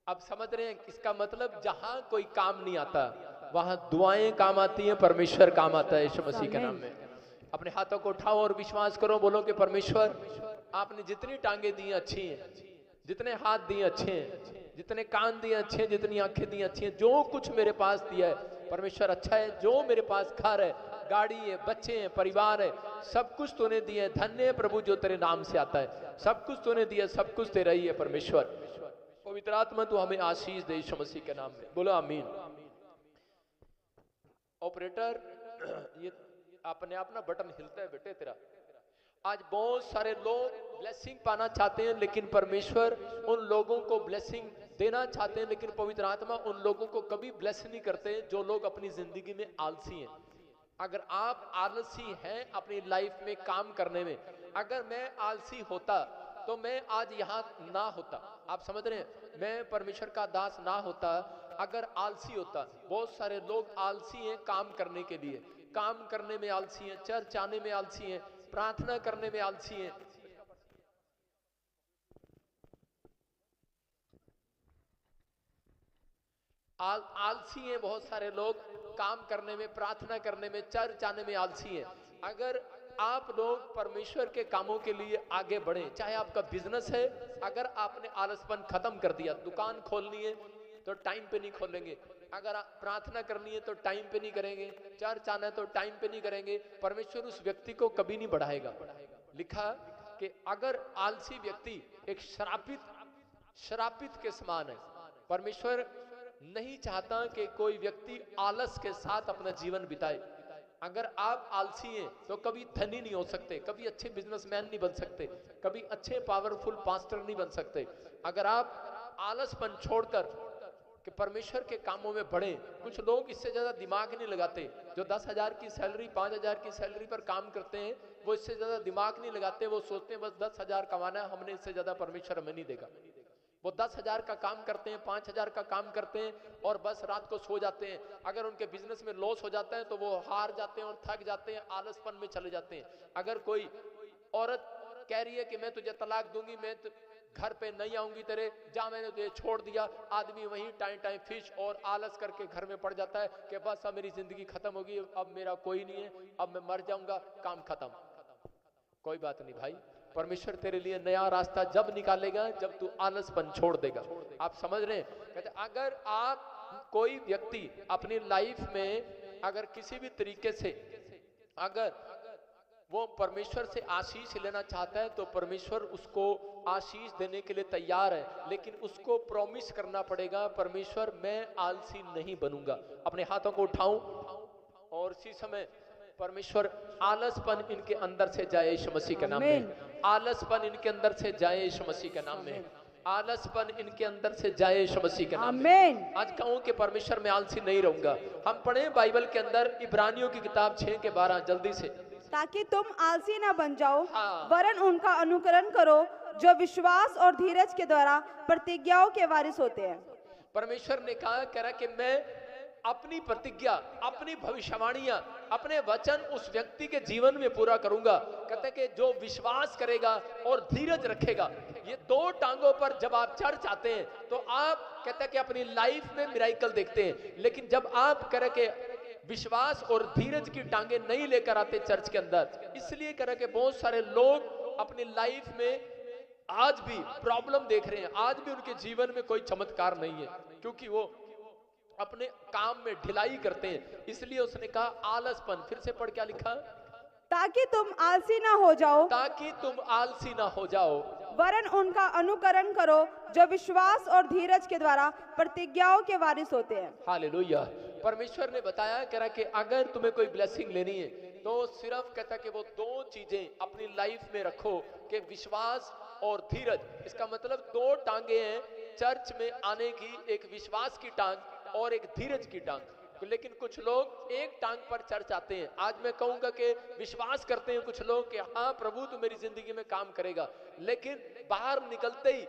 अब समझ रहे हैं इसका मतलब, जहां कोई काम नहीं आता वहां दुआएं काम आती हैं, परमेश्वर काम आता है यीशु मसीह के नाम आमीन। में। अपने हाथों को उठाओ और विश्वास करो, बोलो कि परमेश्वर आपने जितनी टांगे दी हैं अच्छी हैं, जितने हाथ दिए अच्छे हैं, जितने कान दिए अच्छे हैं, जितनी आंखें दी अच्छी हैं, जो कुछ मेरे पास दिया है परमेश्वर अच्छा है। जो मेरे पास घर है, गाड़ी है, बच्चे हैं, परिवार है, सब कुछ तूने दिया है। धन्य है प्रभु जो तेरे नाम से आता है। सब कुछ तूने दिया, सब कुछ तेरा ही है परमेश्वर। पवित्र आत्मा तू हमें आशीष दे यीशु मसीह के नाम में, बोलो आमीन। ऑपरेटर, ये अपने आप ना बटन हिलता है बेटे तेरा। आज बहुत सारे लोग ब्लेसिंग पाना चाहते हैं, लेकिन परमेश्वर उन लोगों को ब्लेसिंग देना चाहते हैं, लेकिन पवित्र आत्मा उन लोगों को कभी ब्लेस नहीं करते जो लोग अपनी जिंदगी में आलसी हैं। अगर आप आलसी हैं अपनी लाइफ में काम करने में, अगर मैं आलसी होता तो मैं आज यहां ना होता। आप समझ रहे हैं, मैं परमेश्वर का दास ना होता अगर आलसी होता। बहुत सारे लोग आलसी हैं काम करने के लिए, काम करने में आलसी हैं, चर्च आने में आलसी हैं, प्रार्थना करने में आलसी हैं। आलसी हैं बहुत सारे लोग, काम करने में, प्रार्थना करने में, चर्च आने में आलसी हैं। अगर आप लोग परमेश्वर के कामों के लिए आगे बढ़े, चाहे आपका बिजनेस है, अगर आपने आलसपन खत्म कर दिया, दुकान खोलनी है तो टाइम पे नहीं खोलेंगे, अगर प्रार्थना करनी है तो टाइम पे नहीं करेंगे, चर्च आना है तो टाइम पे नहीं करेंगे, परमेश्वर उस व्यक्ति को कभी नहीं बढ़ाएगा। लिखा कि अगर आलसी व्यक्ति एक श्रापित श्रापित के समान है। परमेश्वर नहीं चाहता कि कोई व्यक्ति आलस के साथ अपना जीवन बिताए। अगर आप आलसी हैं तो कभी धनी नहीं हो सकते, कभी अच्छे बिजनेसमैन नहीं बन सकते, कभी अच्छे पावरफुल पास्टर नहीं बन सकते। अगर आप आलसपन छोड़कर कि परमेश्वर के कामों में बढ़े। कुछ लोग इससे ज्यादा दिमाग नहीं लगाते, जो 10,000 की सैलरी, 5,000 की सैलरी पर काम करते हैं, वो इससे ज्यादा दिमाग नहीं लगाते। वो सोचते हैं बस 10,000 कमाना है, हमने इससे ज्यादा परमेश्वर हमें नहीं देगा। वो 10,000 का काम करते हैं, 5,000 का काम करते हैं और बस रात को सो जाते हैं। अगर उनके बिजनेस में लॉस हो जाता है तो वो हार जाते हैं और थक जाते हैं, आलसपन में चले जाते हैं। अगर कोई औरत कह रही है कि मैं तुझे तलाक दूंगी, मैं घर पे नहीं आऊंगी तेरे, जा मैंने तुझे छोड़ दिया, आदमी वहीं टाइम टाइम फिश और आलस करके घर में पड़ जाता है कि बस अब मेरी जिंदगी खत्म होगी, अब मेरा कोई नहीं है, अब मैं मर जाऊंगा, काम खत्म। कोई बात नहीं भाई, परमेश्वर तेरे लिए नया रास्ता जब निकालेगा जब तू आलसपन छोड़ देगा। आप समझ रहे हैं? कहते अगर आप कोई व्यक्ति अपनी लाइफ में अगर किसी भी तरीके से अगर वो परमेश्वर से आशीष लेना चाहता है तो परमेश्वर उसको आशीष देने के लिए तैयार है, लेकिन उसको प्रॉमिस करना पड़ेगा, परमेश्वर मैं आलसी नहीं बनूंगा। अपने हाथों को उठाऊं और इसी समय परमेश्वर आलसपन इनके अंदर से जाए यीशु मसीह के नाम में। आमीन। आलसपन इनके अंदर से जाए यीशु मसीह के नाम में। आमीन। आलसपन इनके अंदर से जाए यीशु मसीह के नाम में। आमीन। आज कहूं कि परमेश्वर में आलसी नहीं रहूंगा। हम पढ़े बाइबल के अंदर इब्रानियों की किताब 6 के 12, जल्दी से। ताकि तुम आलसी न बन जाओ, हाँ, वरन उनका अनुकरण करो जो विश्वास और धीरज के द्वारा प्रतिज्ञाओं के वारिस होते हैं। परमेश्वर ने कहा, कह रहा कि मैं अपनी प्रतिज्ञा, अपनी भविष्यवाणियां, अपने वचन उस व्यक्ति के जीवन में पूरा करूंगा। कहते हैं कि जो विश्वास करेगा और धीरज रखेगा, ये दो टांगों पर जब आप चढ़ जाते हैं तो आप कहते हैं कि अपनी लाइफ में मिराइकल देखते हैं। लेकिन जब आप कह रहे कि विश्वास और धीरज की टांगे नहीं लेकर आते चर्च के अंदर, इसलिए कह रहे कि बहुत सारे लोग अपनी लाइफ में आज भी प्रॉब्लम देख रहे हैं, आज भी उनके जीवन में कोई चमत्कार नहीं है, क्योंकि वो अपने काम में ढिलाई करते हैं। इसलिए उसने कहा आलसपन, फिर से पढ़, क्या लिखा? ताकि तुम आलसी न हो जाओ, ताकि तुम आलसी ना हो जाओ, वरन उनका अनुकरण करो जो विश्वास और धीरज के द्वारा प्रतिज्ञाओं के वारिस होते हैं। हालेलुया। परमेश्वर ने बताया, कह रहा कि अगर तुम्हें कोई ब्लेसिंग लेनी है तो सिर्फ कहता कि वो दो चीजें अपनी लाइफ में रखो, कि विश्वास और धीरज। इसका मतलब दो टांगे हैं चर्च में आने की, एक विश्वास की टांग और एक धीरज की टांग। लेकिन कुछ लोग एक टांग पर चर्च आते हैं। आज मैं कहूंगा कि विश्वास करते हैं कुछ लोग कि हाँ प्रभु तू मेरी जिंदगी में काम करेगा, लेकिन बाहर निकलते ही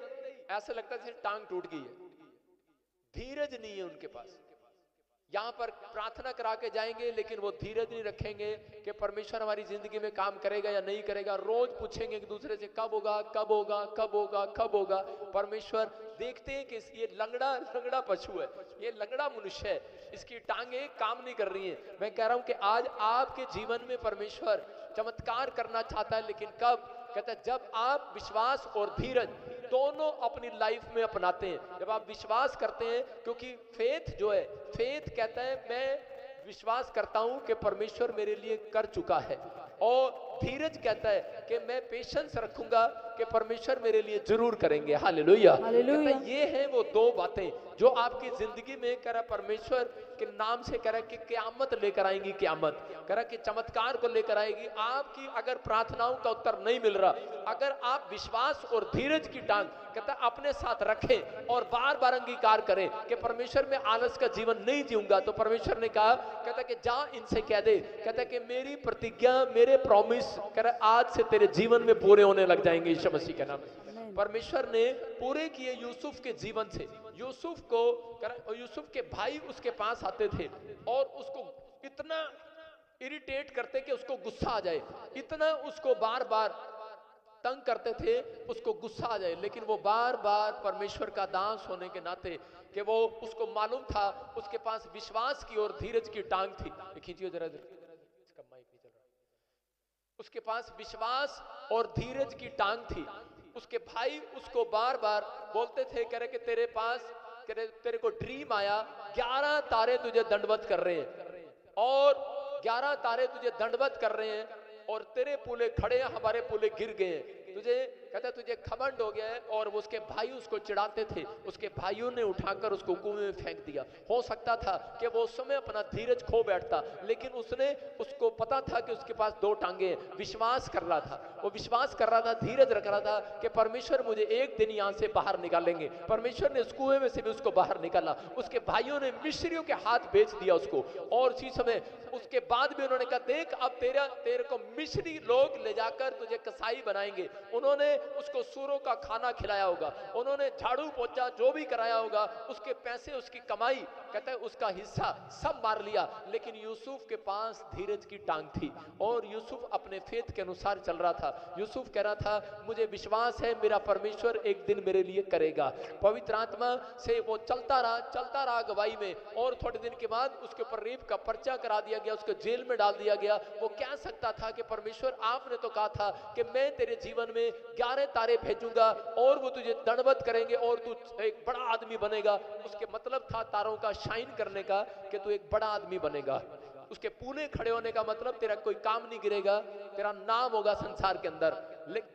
ऐसा लगता है जैसे टांग टूट गई है, धीरज नहीं है उनके पास। यहाँ पर प्रार्थना करा के जाएंगे लेकिन वो धीरज नहीं रखेंगे कि परमेश्वर हमारी जिंदगी में काम करेगा या नहीं करेगा। रोज पूछेंगे एक दूसरे से कब होगा, कब होगा, कब होगा, कब होगा। परमेश्वर देखते हैं कि ये लंगड़ा पशु है, ये लंगड़ा मनुष्य है, इसकी टांगे काम नहीं कर रही हैं। मैं कह रहा हूं कि आज आपके जीवन में परमेश्वर चमत्कार करना चाहता है, लेकिन कब? कहता है जब आप विश्वास और धीरज दोनों अपनी लाइफ में अपनाते हैं, जब आप विश्वास करते हैं। क्योंकि फेथ जो है, फेथ कहता है मैं विश्वास करता हूं कि परमेश्वर मेरे लिए कर चुका है, और धीरज कहता है कि मैं पेशेंस रखूंगा कि परमेश्वर मेरे लिए जरूर करेंगे। हालेलुया। हालेलुया। ये है वो दो बातें जो आपकी जिंदगी में कह रहा परमेश्वर के नाम से कह रहा कि क़यामत लेकर आएंगी, क़यामत कह रहा कि चमत्कार को लेकर आएगी। आपकी अगर प्रार्थनाओं का उत्तर नहीं मिल रहा, अगर आप विश्वास और धीरज की टांग कहता अपने साथ रखें और बार बार अंगीकार करें कि परमेश्वर मैं आलस का जीवन नहीं जीऊंगा, तो परमेश्वर ने कहा कहता कि जा इनसे कह दे, कहता कि मेरी प्रतिज्ञा, मेरे प्रॉमिस कह रहा आज से तेरे जीवन में पूरे होने लग जाएंगे यीशु मसीह के नाम से। परमेश्वर ने पूरे किए यूसुफ के जीवन से। यूसुफ को यूसुफ के भाई उसके पास आते थे और उसको इतना इरिटेट करते कि उसको गुस्सा आ जाए, इतना उसको बार बार तंग करते थे उसको गुस्सा आ जाए, लेकिन वो बार बार परमेश्वर का दास होने के नाते कि वो उसको मालूम था, उसके पास विश्वास की और धीरज की टांग थी। खींचिए जरा, इसका माइक नहीं चल रहा। उसके पास विश्वास और धीरज की टांग थी। उसके भाई उसको बार बार बोलते थे, कह रहे कि तेरे पास तेरे को ड्रीम आया, 11 तारे तुझे दंडवत कर रहे हैं, और 11 तारे तुझे दंडवत कर रहे हैं, और तेरे पुले खड़े हैं, हमारे पुले गिर गए हैं। तुझे कहता तुझे घमंड हो गया है। और वो उसके भाई उसको चिढ़ाते थे, उसके भाइयों ने उठाकर उसको कुएं में फेंक दिया। हो सकता था कि वो उस समय अपना धीरज खो बैठता, लेकिन उसको पता था कि उसके पास 2 टांगे हैं। विश्वास कर रहा था, वो विश्वास कर रहा था, धीरज रख रहा था कि परमेश्वर मुझे एक दिन यहाँ से बाहर निकालेंगे। परमेश्वर ने उस कुएं में से भी उसको बाहर निकाला। उसके भाइयों ने मिस्रियों के हाथ बेच दिया उसको, और उसी समय उसके बाद भी उन्होंने कहा देख अब तेरे को मिस्री लोग ले जाकर तुझे कसाई बनाएंगे। उन्होंने उसको सूरों का खाना खिलाया होगा, उन्होंने झाड़ू पोछा जो भी कराया होगा, उसके पैसे, उसकी कमाई, कहता है उसका हिस्सा सब मार लिया। लेकिन यूसुफ के पास धीरज की टांग थी, और यूसुफ अपने फेथ के अनुसार चल रहा था। यूसुफ कह रहा था मुझे विश्वास है मेरा परमेश्वर एक दिन मेरे लिए करेगा। पवित्र आत्मा से वो चलता रहा गवाही में, और थोड़े दिन के बाद उसके ऊपर रेप का पर्चा करा दिया गया, उसको जेल में डाल दिया गया। वो कह सकता था कि परमेश्वर आपने तो कहा था कि मैं तेरे जीवन में 11 तारे भेजूंगा और वो तुझे दंडवत करेंगे और तू एक बड़ा आदमी बनेगा। उसके मतलब था तारों का शाइन करने का, कि तू एक बड़ा आदमी बनेगा। उसके पूले खड़े होने का मतलब तेरा कोई काम नहीं गिरेगा, तेरा नाम होगा संसार के अंदर,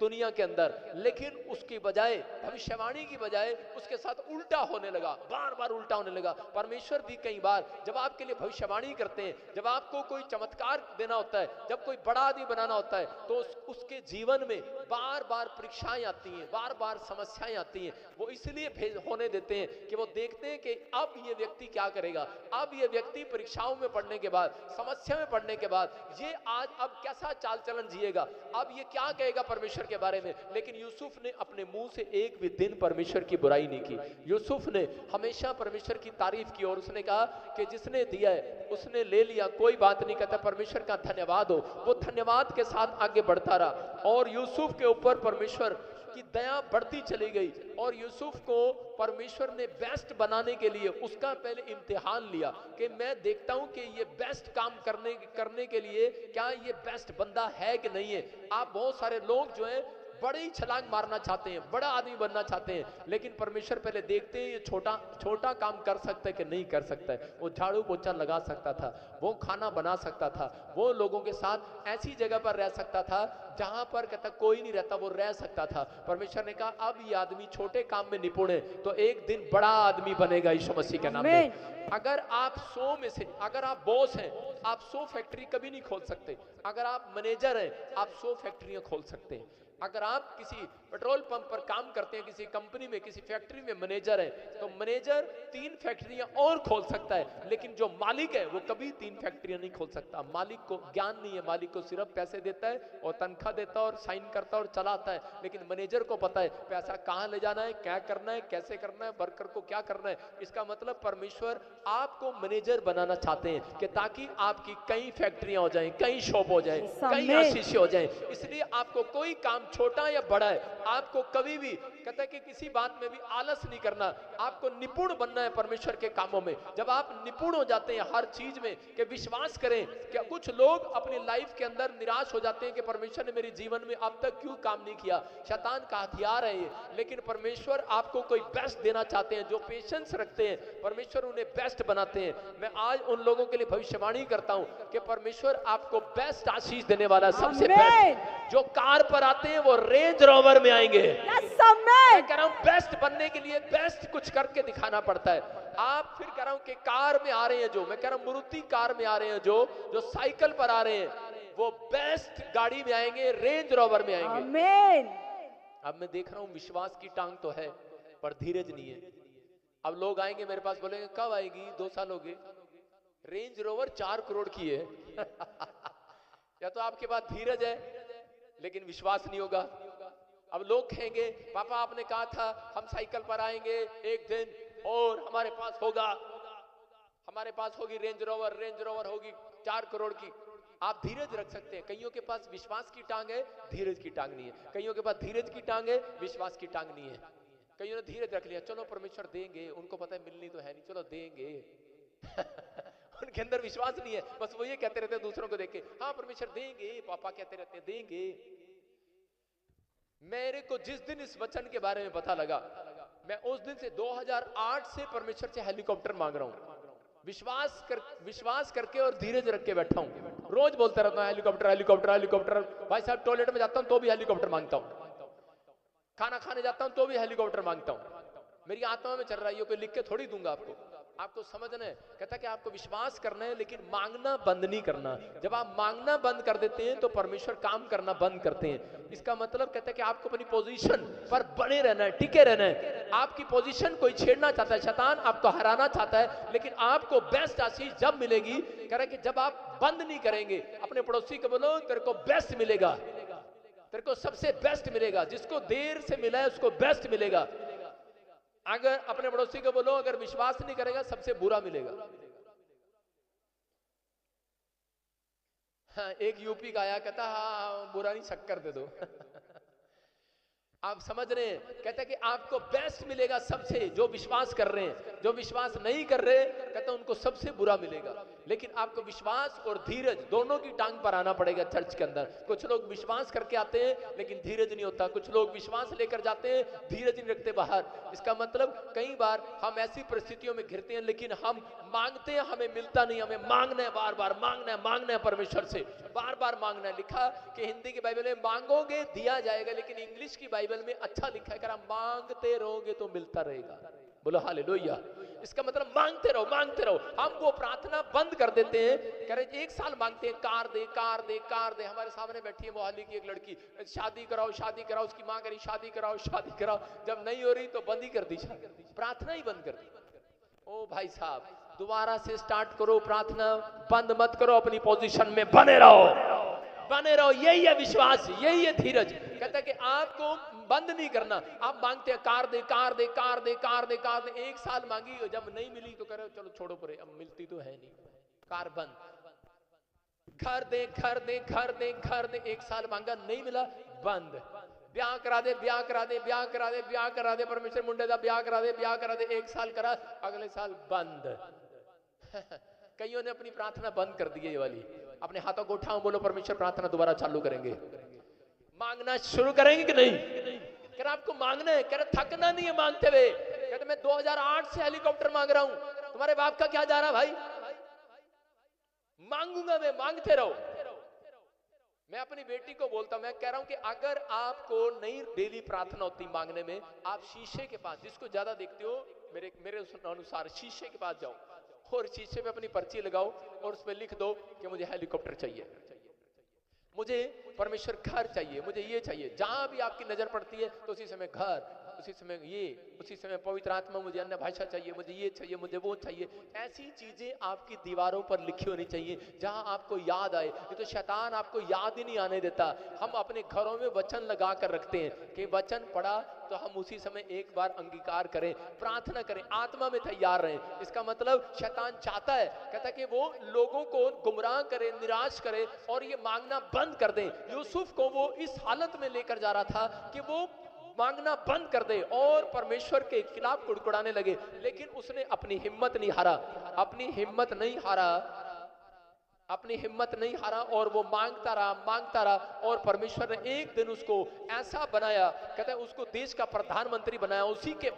दुनिया के अंदर। लेकिन उसकी बजाय, भविष्यवाणी की बजाय उसके साथ उल्टा होने लगा, बार बार उल्टा होने लगा। परमेश्वर भी कई बार जब आपके लिए भविष्यवाणी करते हैं, जब आपको कोई चमत्कार देना होता है, जब कोई बड़ा आदमी बनाना होता है, तो उसके जीवन में बार बार परीक्षाएं आती हैं, बार बार समस्याएं आती हैं। वो इसलिए होने देते हैं कि वो देखते हैं कि अब ये व्यक्ति क्या करेगा। अब ये व्यक्ति परीक्षाओं में पढ़ने के बाद, समस्या में पढ़ने के बाद, ये आज अब कैसा चाल चलन जिएगा, अब ये क्या कहेगा परमेश्वर के बारे में। लेकिन यूसुफ ने अपने मुंह से एक भी दिन परमेश्वर की बुराई नहीं की। यूसुफ ने हमेशा परमेश्वर की तारीफ की, और उसने कहा कि जिसने दिया है उसने ले लिया, कोई बात नहीं, कहता परमेश्वर का धन्यवाद हो। वो धन्यवाद के साथ आगे बढ़ता रहा, और यूसुफ के ऊपर परमेश्वर की दया बढ़ती चली गई। और यूसुफ को परमेश्वर ने बेस्ट बनाने के लिए उसका पहले इम्तिहान लिया कि मैं देखता हूं कि ये बेस्ट काम करने के लिए क्या ये बेस्ट बंदा है कि नहीं है। आप बहुत सारे लोग जो है बड़ी छलांग मारना चाहते हैं, बड़ा आदमी बनना चाहते हैं, लेकिन परमेश्वर पहले देखते हैं ये छोटा काम कर सकता है कि नहीं कर सकता है। वो झाड़ू पोछा लगा सकता था, वो खाना बना सकता था, वो लोगों के साथ ऐसी जगह पर रह सकता था जहां पर कहता कोई नहीं रहता, वो रह सकता था। परमेश्वर ने कहा अब ये आदमी छोटे काम में निपुण है, तो एक दिन बड़ा आदमी बनेगा यीशु मसीह के नाम में। अगर आप 100 में से, अगर आप बॉस हैं, आप 100 फैक्ट्री कभी नहीं खोल सकते। अगर आप मैनेजर हैं, आप 100 फैक्ट्रियां खोल सकते हैं। अगर आप किसी पेट्रोल पंप पर काम करते हैं, किसी कंपनी में, किसी फैक्ट्री में मैनेजर है, तो मैनेजर 3 फैक्ट्रियां और खोल सकता है, लेकिन जो मालिक है वो कभी 3 फैक्ट्रियां नहीं खोल सकता। मालिक को ज्ञान नहीं है, मालिक को सिर्फ पैसे देता है और तनख्वाह देता है और साइन करता है और चलाता है, लेकिन मैनेजर को पता है पैसा कहां ले जाना है, क्या करना है, कैसे करना है, वर्कर को क्या करना है। इसका मतलब परमेश्वर आपको मैनेजर बनाना चाहते हैं कि ताकि आपकी कई फैक्ट्रियां हो जाएं, कई शॉप हो जाएं, कई आशीष हो जाएं। इसलिए आपको कोई काम छोटा या बड़ा है, आपको कभी भी कहता है कि किसी बात में भी आलस नहीं करना, आपको निपुण बनना है परमेश्वर के कामों में। जब आप निपुण हो जाते हैं हर चीज में, कि विश्वास करें कि कुछ लोग अपनी लाइफ के अंदर निराश हो जाते हैं कि परमेश्वर ने मेरे जीवन में अब तक क्यों काम नहीं किया। शैतान का हथियार है ये, लेकिन परमेश्वर आपको कोई बेस्ट देना चाहते हैं। जो पेशेंस रखते हैं परमेश्वर उन्हें बेस्ट बनाते हैं। मैं आज उन लोगों के लिए भविष्यवाणी करता हूं कि परमेश्वर आपको बेस्ट आशीष देने वाला है, सबसे बेस्ट। जो कार पर आते हैं वो रेंज रोवर में आएंगे। मैं कह रहा हूं बेस्ट बनने के लिए बेस्ट कुछ करके दिखाना पड़ता है। आप फिर कह रहा हूं कि कार में आ रहे हैं, जो मैं कह रहा हूं मारुति कार में आ रहे हैं, जो साइकिल पर आ रहे हैं, वो बेस्ट गाड़ी में आएंगे, रेंज रोवर में आएंगे। आमीन। अब मैं देख रहा हूं विश्वास की टांग तो है पर धीरज नहीं है। अब लोग आएंगे मेरे पास, बोलेंगे कब आएगी, 2 साल हो गए। रेंज रोवर 4 करोड़ की है या तो आपके पास धीरज है लेकिन विश्वास नहीं होगा। अब लोग कहेंगे पापा आपने कहा था हम साइकिल पर आएंगे एक दिन और हमारे पास होगा, हमारे पास होगी रेंज रोवर होगी 4 करोड़ की। आप धीरज रख सकते हैं। कईयों के पास विश्वास की टांग है, धीरज की टांग नहीं है। कईयों के पास धीरज की टांग है, विश्वास की टांग नहीं है। कईयों ने धीरज रख लिया, चलो परमेश्वर देंगे, उनको पता है मिलनी तो है नहीं, चलो देंगे उनके अंदर विश्वास नहीं है, बस वो ये कहते रहते हैं दूसरों को देख के, हाँ परमेश्वर देंगे, पापा कहते रहते हैं देंगे। मेरे को जिस दिन इस वचन के बारे में पता लगा, मैं उस दिन से 2008 से परमेश्वर से हेलीकॉप्टर मांग रहा हूं। विश्वास करके और धीरज रख के बैठा हूं। रोज बोलता रहता हूं हेलीकॉप्टर हेलीकॉप्टर हेलीकॉप्टर। भाई साहब टॉयलेट में जाता हूं तो भी हेलीकॉप्टर मांगता हूं, खाना खाने जाता हूं तो भी हेलीकॉप्टर मांगता हूं। मेरी आत्मा में चल रहा है, ये कोई लिख के थोड़ी दूंगा आपको, आपको समझना है। कहता है कि आपको विश्वास करना है लेकिन मांगना बंद नहीं करना। जब आप मांगना बंद कर देते हैं तो परमेश्वर काम करना बंद करते हैं। इसका मतलब कहता है कि आपको अपनी पोजीशन पर बने रहना है, टिके रहना है। आपकी पोजीशन कोई छेड़ना चाहता है, शैतान आपको हराना चाहता है, लेकिन आपको बेस्ट आशीष जब मिलेगी, कह रहा है कि जब आप बंद नहीं करेंगे। अपने पड़ोसी को बोलो तेरे को बेस्ट मिलेगा, तेरे को सबसे बेस्ट मिलेगा। जिसको देर से मिला है उसको बेस्ट मिलेगा। अगर अपने पड़ोसी को बोलो अगर विश्वास नहीं करेगा सबसे बुरा मिलेगा। हाँ, एक यूपी का आया, कहता हाँ बुरा नहीं शक्कर दे दो आप समझ रहे हैं, कहता है कि आपको बेस्ट मिलेगा सबसे, जो विश्वास कर रहे हैं। जो विश्वास नहीं कर रहे कहता उनको सबसे बुरा मिलेगा। लेकिन आपको विश्वास और धीरज दोनों की टांग पर आना पड़ेगा चर्च के अंदर। कुछ लोग विश्वास करके आते हैं लेकिन धीरज नहीं होता, कुछ लोग विश्वास लेकर जाते हैं धीरज नहीं रखते बाहर। इसका मतलब कई बार हम ऐसी परिस्थितियों में घिरते हैं लेकिन हम मांगते हैं, हमें मिलता नहीं। हमें मांगना है, बार बार मांगना है परमेश्वर से, बार बार मांगना है। लिखा कि हिंदी की बाइबल में मांगोगे दिया जाएगा, लेकिन इंग्लिश की बाइबल में अच्छा लिखा है, अगर आप मांगते रहोगे तो मिलता रहेगा। बोलो हालेलुया। इसका मतलब मांगते रहो। हम वो प्रार्थना बंद कर देते हैं, कह रहे 1 साल मांगते हैं कार दे कार दे कार दे। हमारे सामने बैठी है मोहाली की एक लड़की, शादी कराओ, उसकी मां करी शादी कराओ। जब नहीं हो रही तो बंद ही कर दी, प्रार्थना ही बंद कर दी। ओ भाई साहब, दोबारा से स्टार्ट करो, प्रार्थना बंद मत करो, अपनी पोजीशन में बने रहो। यही है विश्वास, यही है धीरज। कहता है कि आपको बंद नहीं करना। आप मांगते हैं कार दे। 1 साल मांगी, जब नहीं मिली तो कह रहे चलो छोड़ो परे, अब मिलती तो है नहीं, कार बंद। घर दे 1 साल मांगा नहीं मिला, बंद। ब्याह करा दे परमेश्वर मुंडे दा ब्याह करा दे 1 साल करा, अगले साल बंद कईयों ने अपनी प्रार्थना बंद कर दी है। ये वाली अपने हाथों को उठाओ, बोलो परमेश्वर प्रार्थना दोबारा चालू करेंगे, मांगना शुरू करेंगे कि नहीं। कह रहा आपको मांगना है, कह रहा थकना नहीं है मांगते हुए। कहते मैं 2008 से हेलीकॉप्टर मांग रहा हूं, तुम्हारे बाप का क्या जा रहा भाई, मांगूंगा मैं, मांगते रहो। मैं अपनी बेटी को बोलता हूं, मैं कह रहा हूं कि अगर आपको नई डेली प्रार्थना होती मांगने में, आप शीशे के पास, जिसको ज्यादा देखते हो मेरे अनुसार शीशे के पास जाओ और शीशे पे अपनी पर्ची लगाओ और उस पर लिख दो कि मुझे हेलीकॉप्टर चाहिए, मुझे परमेश्वर घर चाहिए, मुझे ये चाहिए। जहां भी आपकी नजर पड़ती है तो उसी समय घर, उसी समय ये, उसी समय पवित्र आत्मा, मुझे अन्य भाषा चाहिए, मुझे ये चाहिए, मुझे वो चाहिए। ऐसी चीजें आपकी दीवारों पर लिखी होनी चाहिए जहां आपको याद आए। ये तो शैतान आपको याद ही नहीं आने देता। हम अपने घरों में वचन लगा कर रखते हैं कि वचन पढ़ा तो हम उसी समय एक बार अंगीकार करें, प्रार्थना करें, आत्मा में तैयार रहें। इसका मतलब शैतान चाहता है, कहता है कि वो लोगों को गुमराह करे, निराश करे और ये मांगना बंद कर दे। यूसुफ को वो इस हालत में लेकर जा रहा था कि वो मांगना बंद कर दे और परमेश्वर के खिलाफ कुड़कुड़ाने लगे, लेकिन उसने अपनी हिम्मत नहीं हारा, अपनी हिम्मत नहीं हारा, अपनी हिम्मत नहीं हारा और वो मांगता रहा और परमेश्वर ने एक दिन उसको ऐसा बनाया, कहते हैं उसको देश का प्रधानमंत्री बनाया। उसी के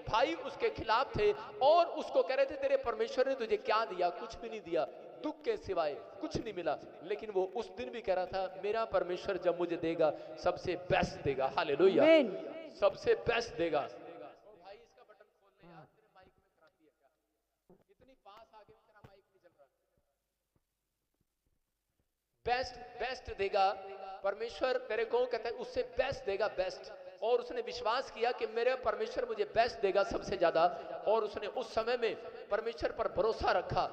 भाई उसके खिलाफ थे और उसको कह रहे थे तेरे परमेश्वर ने तुझे क्या दिया? कुछ भी नहीं दिया, दुख के सिवाय कुछ नहीं मिला। लेकिन वो उस दिन भी कह रहा था मेरा परमेश्वर जब मुझे देगा सबसे बेस्ट देगा। हालेलुया, सबसे बेस्ट देगा। भाई इसका बटन खोल ले यार, तेरे माइक में खराबी है क्या? इतनी पास आगे भी तेरा माइक नहीं चल रहा। बेस्ट देगा परमेश्वर तेरे को, कहता है उससे बेस्ट देगा, बेस्ट। और उसने विश्वास किया कि मेरे परमेश्वर मुझे बेस्ट देगा सबसे ज्यादा, और उसने उस समय में परमेश्वर पर भरोसा रखा।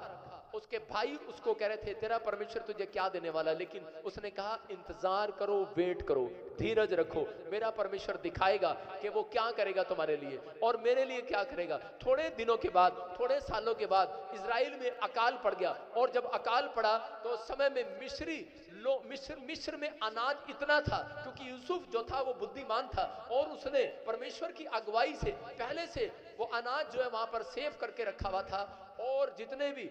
उसके भाई उसको कह रहे थे तेरा परमेश्वर तुझे क्या देने वाला, लेकिन उसने कहा इंतजार करो, वेट करो, धीरज रखो, मेरा परमेश्वर दिखाएगा कि वो क्या करेगा तुम्हारे लिए और मेरे लिए क्या करेगा। थोड़े दिनों के बाद, थोड़े सालों के बाद इजराइल में अकाल पड़ गया, और जब अकाल पड़ा तो उस समय में मिस्र में अनाज इतना था, क्योंकि यूसुफ जो था वो बुद्धिमान था और उसने परमेश्वर की अगुवाई से पहले से वो अनाज जो है वहां पर सेव करके रखा हुआ था। और जितने भी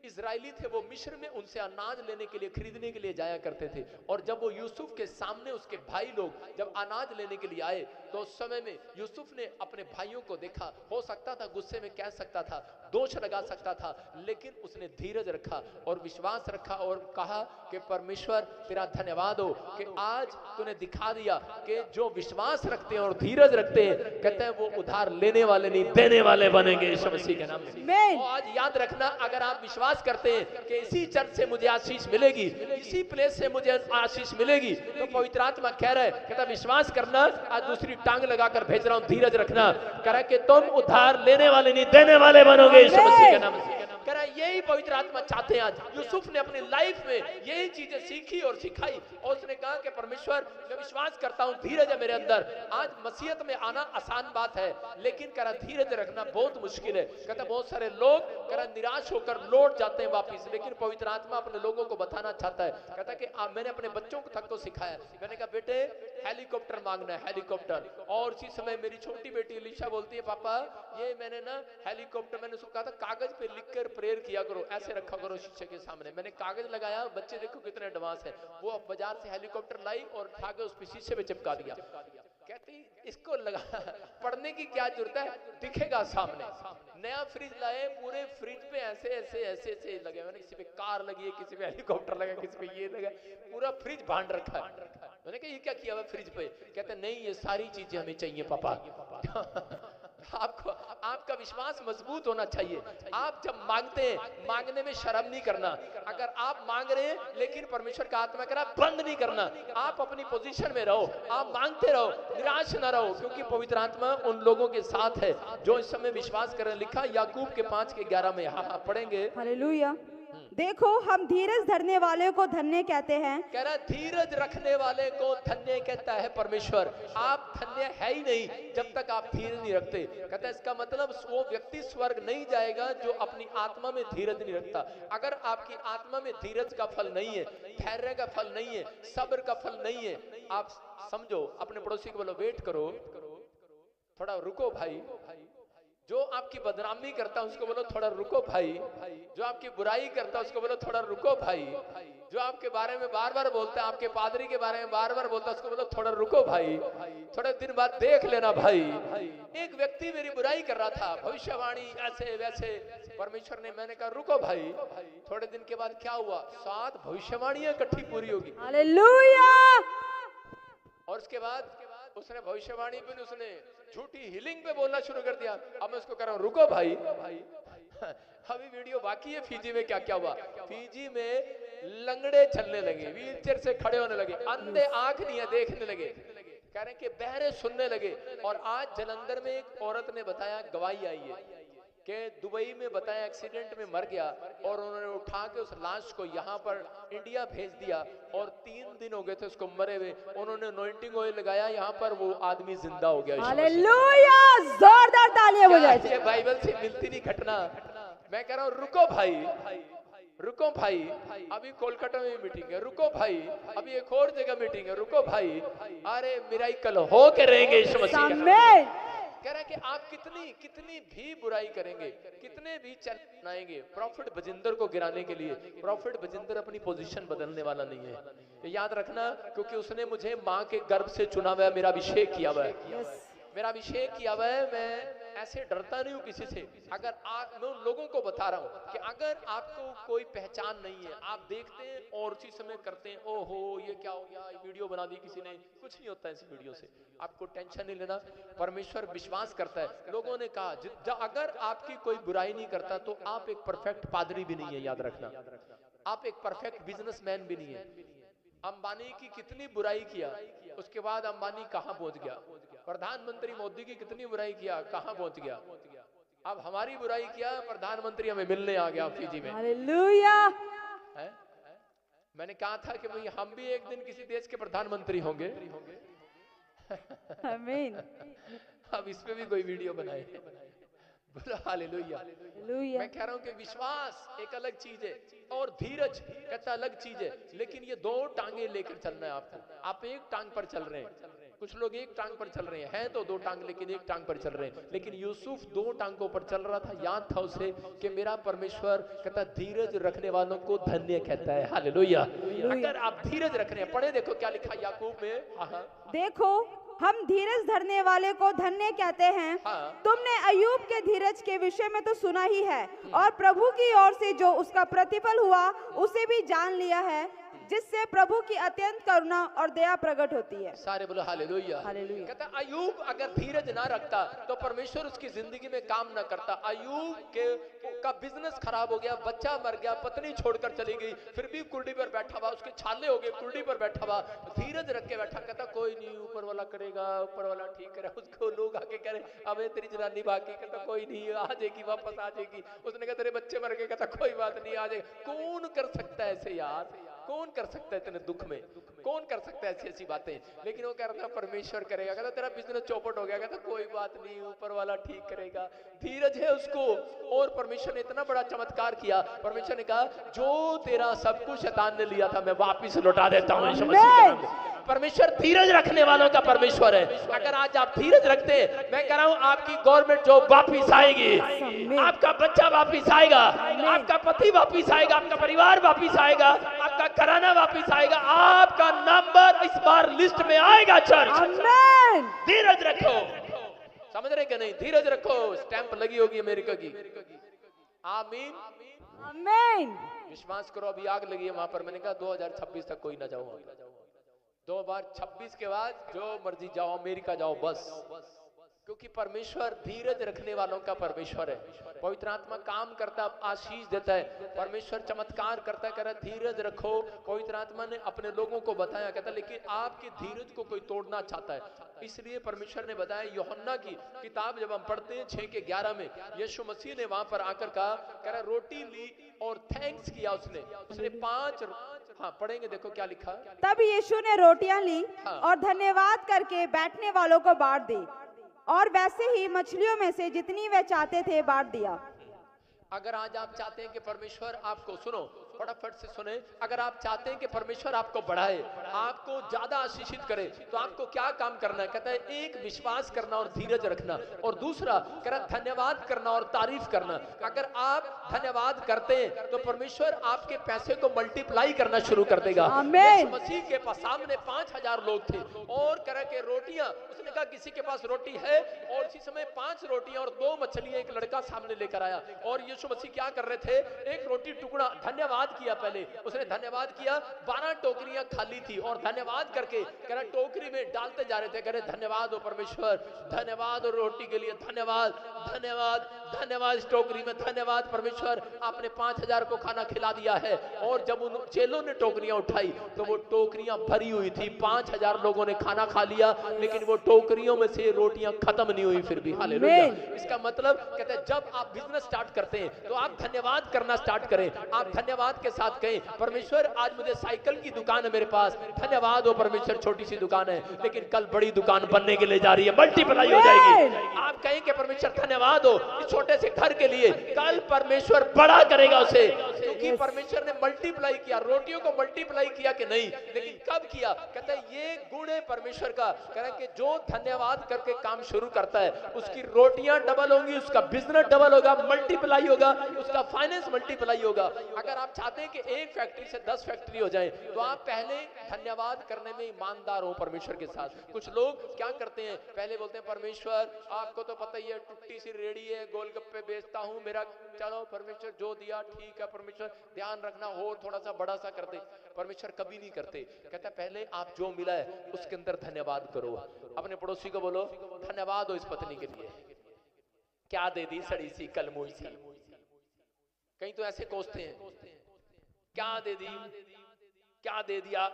इजरायली थे वो मिस्र में उनसे अनाज लेने के लिए, खरीदने के लिए जाया करते थे। और जब वो यूसुफ के सामने उसके भाई लोग जब अनाज लेने के लिए आए तो उस समय में यूसुफ ने अपने भाइयों को देखा, हो सकता था गुस्से में कह सकता था, दोष लगा सकता था, लेकिन उसने धीरज रखा और विश्वास रखा और कहा कि परमेश्वर तेरा धन्यवाद हो कि आज तूने दिखा दिया कि जो विश्वास रखते हैं और धीरज रखते हैं, कहते हैं वो उधार लेने वाले नहीं देने वाले बनेंगे यीशु मसीह के नाम से। और आज याद रखना, अगर आप विश्वास करते हैं कि इसी चर्च से मुझे आशीष मिलेगी, इसी प्लेस से मुझे आशीष मिलेगी, तो पवित्र आत्मा कह रहा है, कहता विश्वास करना, आज दूसरी टांग लगाकर भेज रहा हूं, धीरज रखना, कह रहा कि तुम उधार लेने वाले नहीं देने वाले बनोगे यीशु मसीह के नाम से। कह रहा यही पवित्र आत्मा चाहते हैं। आज यूसुफ ने अपनी लाइफ में यही चीजें सीखी और सिखाई और उसने कहा कि परमेश्वर मैं विश्वास करता हूं, धीरज है मेरे अंदर। आज मसीहत में आना आसान बात है, लेकिन कह रहा धीरज रखना बहुत मुश्किल है। कहता बहुत सारे लोग कह रहा निराश होकर लौट जाते हैं वापिस, लेकिन पवित्र आत्मा अपने लोगों को बताना चाहता है। कहता कि मैंने अपने बच्चों तक को सिखाया, मैंने कहा बेटे हेलीकॉप्टर मांगना है, हेलीकॉप्टर। और उसी समय मेरी छोटी बेटी अलीशा बोलती है पापा ये मैंने ना हेलीकॉप्टर, मैंने उसको कहा था कागज पे लिखकर प्रेयर किया करो, ऐसे रखा करो शीशे के सामने। मैंने कागज लगाया, बच्चे देखो कितने एडवांस है, वो बाजार से हेलीकॉप्टर लाई और उठा के उस पे शीशे पे चिपका दिया। कहती इसको लगा पढ़ने की क्या जरूरत है, दिखेगा सामने। नया फ्रिज लाए, पूरे फ्रिज पे ऐसे ऐसे ऐसे ऐसे लगे, मैंने किसी पे कार लगी है, किसी पे हेलीकॉप्टर लगा, किसी पे ये लगा, पूरा फ्रिज बांध रखा है। मैंने कहा ये क्या किया हुआ फ्रिज पे? कहते नहीं ये सारी चीजें हमें चाहिए पापा। आपको आपका विश्वास मजबूत होना चाहिए। आप जब मांगते हैं, मांगने में शर्म नहीं करना। अगर आप मांग रहे हैं लेकिन परमेश्वर का आत्मा कह रहा है बंद नहीं करना, आप अपनी पोजीशन में रहो, आप मांगते रहो, निराश ना रहो, क्योंकि पवित्र आत्मा उन लोगों के साथ है जो इस समय विश्वास करें। लिखा याकूब के 5:11 में, हाँ पढ़ेंगे। हालेलुया। देखो हम धीरज धरने वाले को धन्य कहते हैं। कह रहा धीरज रखने वाले को धन्य कहता है परमेश्वर। आप धन्य है ही नहीं जब तक आप धीरज नहीं रखते। कहता है इसका मतलब वो व्यक्ति स्वर्ग नहीं जाएगा जो अपनी आत्मा में धीरज नहीं रखता। अगर आपकी आत्मा में धीरज का फल नहीं है, धैर्य का फल नहीं है, सब्र का फल नहीं है, आप समझो, अपने पड़ोसी को बोलो वेट करो, थोड़ा रुको भाई। जो आपकी बदनामी करता है उसको बोलो थोड़ा रुको भाई। जो आपकी बुराई करता है उसको बोलो थोड़ा रुको भाई। जो आपके बारे में बार बार बोलता है, आपके पादरी के बारे में बार बार बोलता है, उसको बोलो थोड़ा रुको भाई, थोड़े दिन बाद देख लेना भाई। एक व्यक्ति मेरी बुराई कर रहा था, भविष्यवाणी ऐसे वैसे, परमेश्वर ने, मैंने कहा रुको भाई। थोड़े दिन के बाद क्या हुआ, 7 भविष्यवाणियां इकट्ठी पूरी होगी। हालेलुया। और उसके बाद उसने भविष्यवाणी पे उसने झूठी हीलिंग पे बोलना शुरू कर दिया। अब मैं उसको कह रहा हूं रुको भाई। अभी वीडियो बाकी है फिजी में क्या क्या हुआ। फिजी में लंगड़े चलने लगे, व्हीलचेयर से खड़े होने लगे, अंधे आंख नहीं है देखने लगे, कह रहे कि बहरे सुनने लगे। और आज जलंधर में एक औरत ने बताया, गवाही आई है कि दुबई में बताया एक्सीडेंट में मर गया और उन्होंने उठा के उस लाश को यहाँ पर इंडिया भेज दिया और 3 दिन हो गए थे उसको मरे हुए, उन्होंने अनॉइंटिंग ऑयल लगाया, यहाँ पर वो आदमी जिंदा हो गया। हालेलुया, जोरदार तालियां बजाइए। ये बाइबल से मिलती नहीं घटना। मैं कह रहा हूँ रुको भाई, रुको भाई, अभी कोलकाता में मीटिंग है, रुको भाई, अभी एक और जगह मीटिंग है, रुको भाई, अरे मिराकल हो के रहेंगे यीशु मसीह। कह रहा है कि आप कितनी भी बुराई करेंगे, कितने भी चलाएंगे, प्रॉफिट बजिंदर को गिराने के लिए, प्रॉफिट बजिंदर अपनी पोजीशन बदलने वाला नहीं है, ये याद रखना, क्योंकि उसने मुझे माँ के गर्भ से चुना हुआ है, मेरा अभिषेक किया हुआ है, मेरा अभिषेक किया हुआ है। मैं ऐसे डरता नहीं हूँ किसी से। अगर मैं उन लोगों को बता रहा हूँ कि अगर आपको कोई पहचान नहीं है, आप देखते हैं और उसी समय करते हैं, ओहो ये क्या हो गया, वीडियो बना दी किसी ने, कुछ नहीं होता है इस वीडियो से, आपको टेंशन नहीं लेना। परमेश्वर विश्वास करता है। लोगों ने कहा अगर आपकी कोई बुराई नहीं करता तो आप एक परफेक्ट पादरी भी नहीं है, याद रखना, आप एक परफेक्ट बिजनेसमैन भी नहीं है। अंबानी की कितनी बुराई किया, उसके बाद अंबानी कहां पहुंच गया। प्रधानमंत्री मोदी की कितनी बुराई किया, कहां पहुंच गया। अब हमारी बुराई किया, प्रधानमंत्री हमें मिलने आ गया फिजी में। हालेलुया। मैंने कहा था कि भाई हम भी एक दिन किसी देश के प्रधानमंत्री होंगे। आमीन। अब इस पे भी कोई वीडियो बनाए। बोलो हालेलुया। मैं कह रहा हूं कि विश्वास एक अलग चीज है और धीरज कहता अलग चीज है, लेकिन ये 2 टांगे लेकर चलना है आपको। आप एक टांग पर चल रहे हैं, कुछ लोग एक टांग पर चल रहे हैं तो 2 टांग लेकिन एक टांग पर चल रहे हैं। लेकिन यूसुफ 2 टांगों पर चल रहा था, याद था उसे कि मेरा परमेश्वर कहता धीरज रखने वालों को धन्य कहता है। हालेलुया। अगर आप धीरज रख रहे हैं, पढ़े देखो क्या लिखा याकूब में, देखो हम धीरज धरने वाले को धन्य कहते हैं। तुमने अय्यूब के धीरज के विषय में तो सुना ही है, और प्रभु की ओर से जो उसका प्रतिफल हुआ उसे भी जान लिया है, जिससे प्रभु की अत्यंत करुणा और दया प्रकट होती है। सारे बोलो हालेलुया। हालेलुया। कहता अय्यूब अगर धीरज ना रखता तो परमेश्वर उसकी जिंदगी में काम ना करता। अय्यूब का बिजनेस खराब हो गया, बच्चा मर गया, पत्नी छोड़कर चली गई, फिर भी कुर्डी पर बैठा हुआ, उसके छाले हो गए, कुर्डी पर बैठा हुआ, धीरज रख के बैठा। कहता कोई नहीं, ऊपर वाला करेगा, ऊपर वाला ठीक करे। उसको लोग आके कह रहे अबे तेरी जनानी बाकी, कहता कोई नहीं आ जाएगी, वापस आ जाएगी। उसने कहा तेरे बच्चे मर गए, कहता कोई बात नहीं आ जाएगी। कौन कर सकता है ऐसे यार, कौन कर सकता है इतने दुख में, कौन कर सकता है ऐसी ऐसी बातें। लेकिन वो कह रहा था परमेश्वर करेगा। कहता तेरा बिजनेस चौपट हो गया, कहता कोई बात नहीं, ऊपर वाला ठीक करेगा। धीरज है उसको। और परमेश्वर ने इतना बड़ा चमत्कार किया, परमेश्वर ने कहा जो तेरा सब कुछ शैतान ने लिया था मैं वापिस लौटा देता हूँ। परमेश्वर धीरज रखने वालों का परमेश्वर है। अगर आज आप धीरज रखते हैं, मैं कह रहा हूं आपकी गवर्नमेंट जॉब वापिस आएगी, आपका बच्चा वापिस आएगा, आपका पति वापिस आएगा, आपका परिवार वापिस आएगा, आपका घराना वापिस आएगा, आपका नंबर इस बार लिस्ट में आएगा। चर्च धीरज रखो, समझ रहे क्या नहीं, धीरज रखो। स्टैंप लगी होगी अमेरिका की। आमीन आमीन। विश्वास करो, अभी आग लगी है वहां पर। मैंने कहा 2026 तक कोई ना जाओ, 2026 के बाद जो मर्जी जाओ, अमेरिका जाओ बस, क्योंकि परमेश्वर धीरज रखने वालों का परमेश्वर है। पवित्र आत्मा काम करता, आशीष देता है, परमेश्वर चमत्कार करता है, कह रहा धीरज रखो। पवित्र आत्मा ने अपने लोगों को बताया, कहता लेकिन आपके धीरज को कोई तोड़ना चाहता है। इसलिए परमेश्वर ने बताया, यूहन्ना की किताब जब हम पढ़ते हैं 6 के 11 में, यीशु मसीह ने वहां पर आकर कहा, कह रहा रोटी ली और थैंक्स किया उसने 5, हाँ पढ़ेंगे देखो क्या लिखा। तब यीशु ने रोटियां ली और धन्यवाद करके बैठने वालों को बांट दी, और वैसे ही मछलियों में से जितनी वे चाहते थे बांट दिया। अगर आज आप चाहते हैं कि परमेश्वर आपको, सुनो फटाफट से सुने, अगर आप चाहते हैं कि परमेश्वर आपको बढ़ाए, आपको ज्यादा आशीषित करे, तो आपको क्या काम करना है। कहता है एक विश्वास करना और धीरज रखना, और दूसरा कह रहा धन्यवाद करना और तारीफ करना। अगर आप धन्यवाद करते हैं तो परमेश्वर आपके पैसे को मल्टीप्लाई करना शुरू कर देगा। यीशु मसीह के सामने 5000 लोग थे और कह रहा कि रोटियां, उसने कहा किसी के पास रोटी है, और इसी समय 5 रोटियां और 2 मछलियां एक लड़का सामने लेकर आया, और यीशु मसीह क्या कर रहे थे, एक रोटी टुकड़ा धन्यवाद धन्यवाद किया। पहले उसने धन्यवाद किया, 12 टोकरियां खाली थी और धन्यवाद करके कह रहा टोकरी में डालते जा रहे थे, कह रहे धन्यवाद हो परमेश्वर, धन्यवाद हो रोटी के लिए, धन्यवाद धन्यवाद धन्यवाद, इस टोकरी में धन्यवाद परमेश्वर, आपने 5000 को खाना खिला दिया है। और जब उन चेलों ने टोकरियां उठाई तो वो टोकरियां भरी हुई थी, 5000 लोगों ने खाना खा लिया, लेकिन वो टोकरियों में से रोटियां खत्म नहीं हुई फिर भी। हालेलुया। इसका मतलब कहते हैं जब आप बिजनेस स्टार्ट करते हैं तो आप धन्यवाद करना स्टार्ट करें, आप धन्यवाद के साथ कहें परमेश्वर आज मुझे साइकिल की दुकान है मेरे पास, धन्यवाद हो परमेश्वर छोटी सी दुकान है लेकिन कल बड़ी दुकान बनने के लिए जा रही है, मल्टीप्लाई हो जाएगी। आप कहें कि परमेश्वर धन्यवाद हो इस छोटे से घर के लिए, कल परमेश्वर बड़ा करेगा उसे, क्योंकि परमेश्वर ने मल्टीप्लाई किया, रोटियों को मल्टीप्लाई किया कि नहीं, लेकिन कब किया? कहता है ये गुण है परमेश्वर का, कह रहा है कि जो धन्यवाद करके काम शुरू करता है उसकी रोटियां डबल होंगी, उसका बिजनेस डबल होगा, मल्टीप्लाई होगा, उसका फाइनेंस मल्टीप्लाई होगा। अगर आप चाहते हैं कि एक फैक्ट्री से 10 फैक्ट्री हो जाए तो आप पहले धन्यवाद करने में ईमानदार हो परमेश्वर के साथ। कुछ लोग क्या करते हैं, पहले बोलते हैं परमेश्वर आपको तो पता ही है टूटी सी रेडी है, गोलगप्पे बेचता हूं, मेरा चलो परमेश्वर जो दिया ठीक है परमेश्वर, ध्यान रखना और थोड़ा सा बड़ा सा कर दे। परमेश्वर कभी नहीं करते, कहता है पहले आप जो मिला है उसके अंदर धन्यवाद करो। अपने पड़ोसी को बोलो धन्यवाद हो इस पत्नी के लिए, क्या दे दी सड़ी सी कलमुई सी। कहीं तो ऐसे कोसते हैं, क्या दे दी, क्या दे दिया,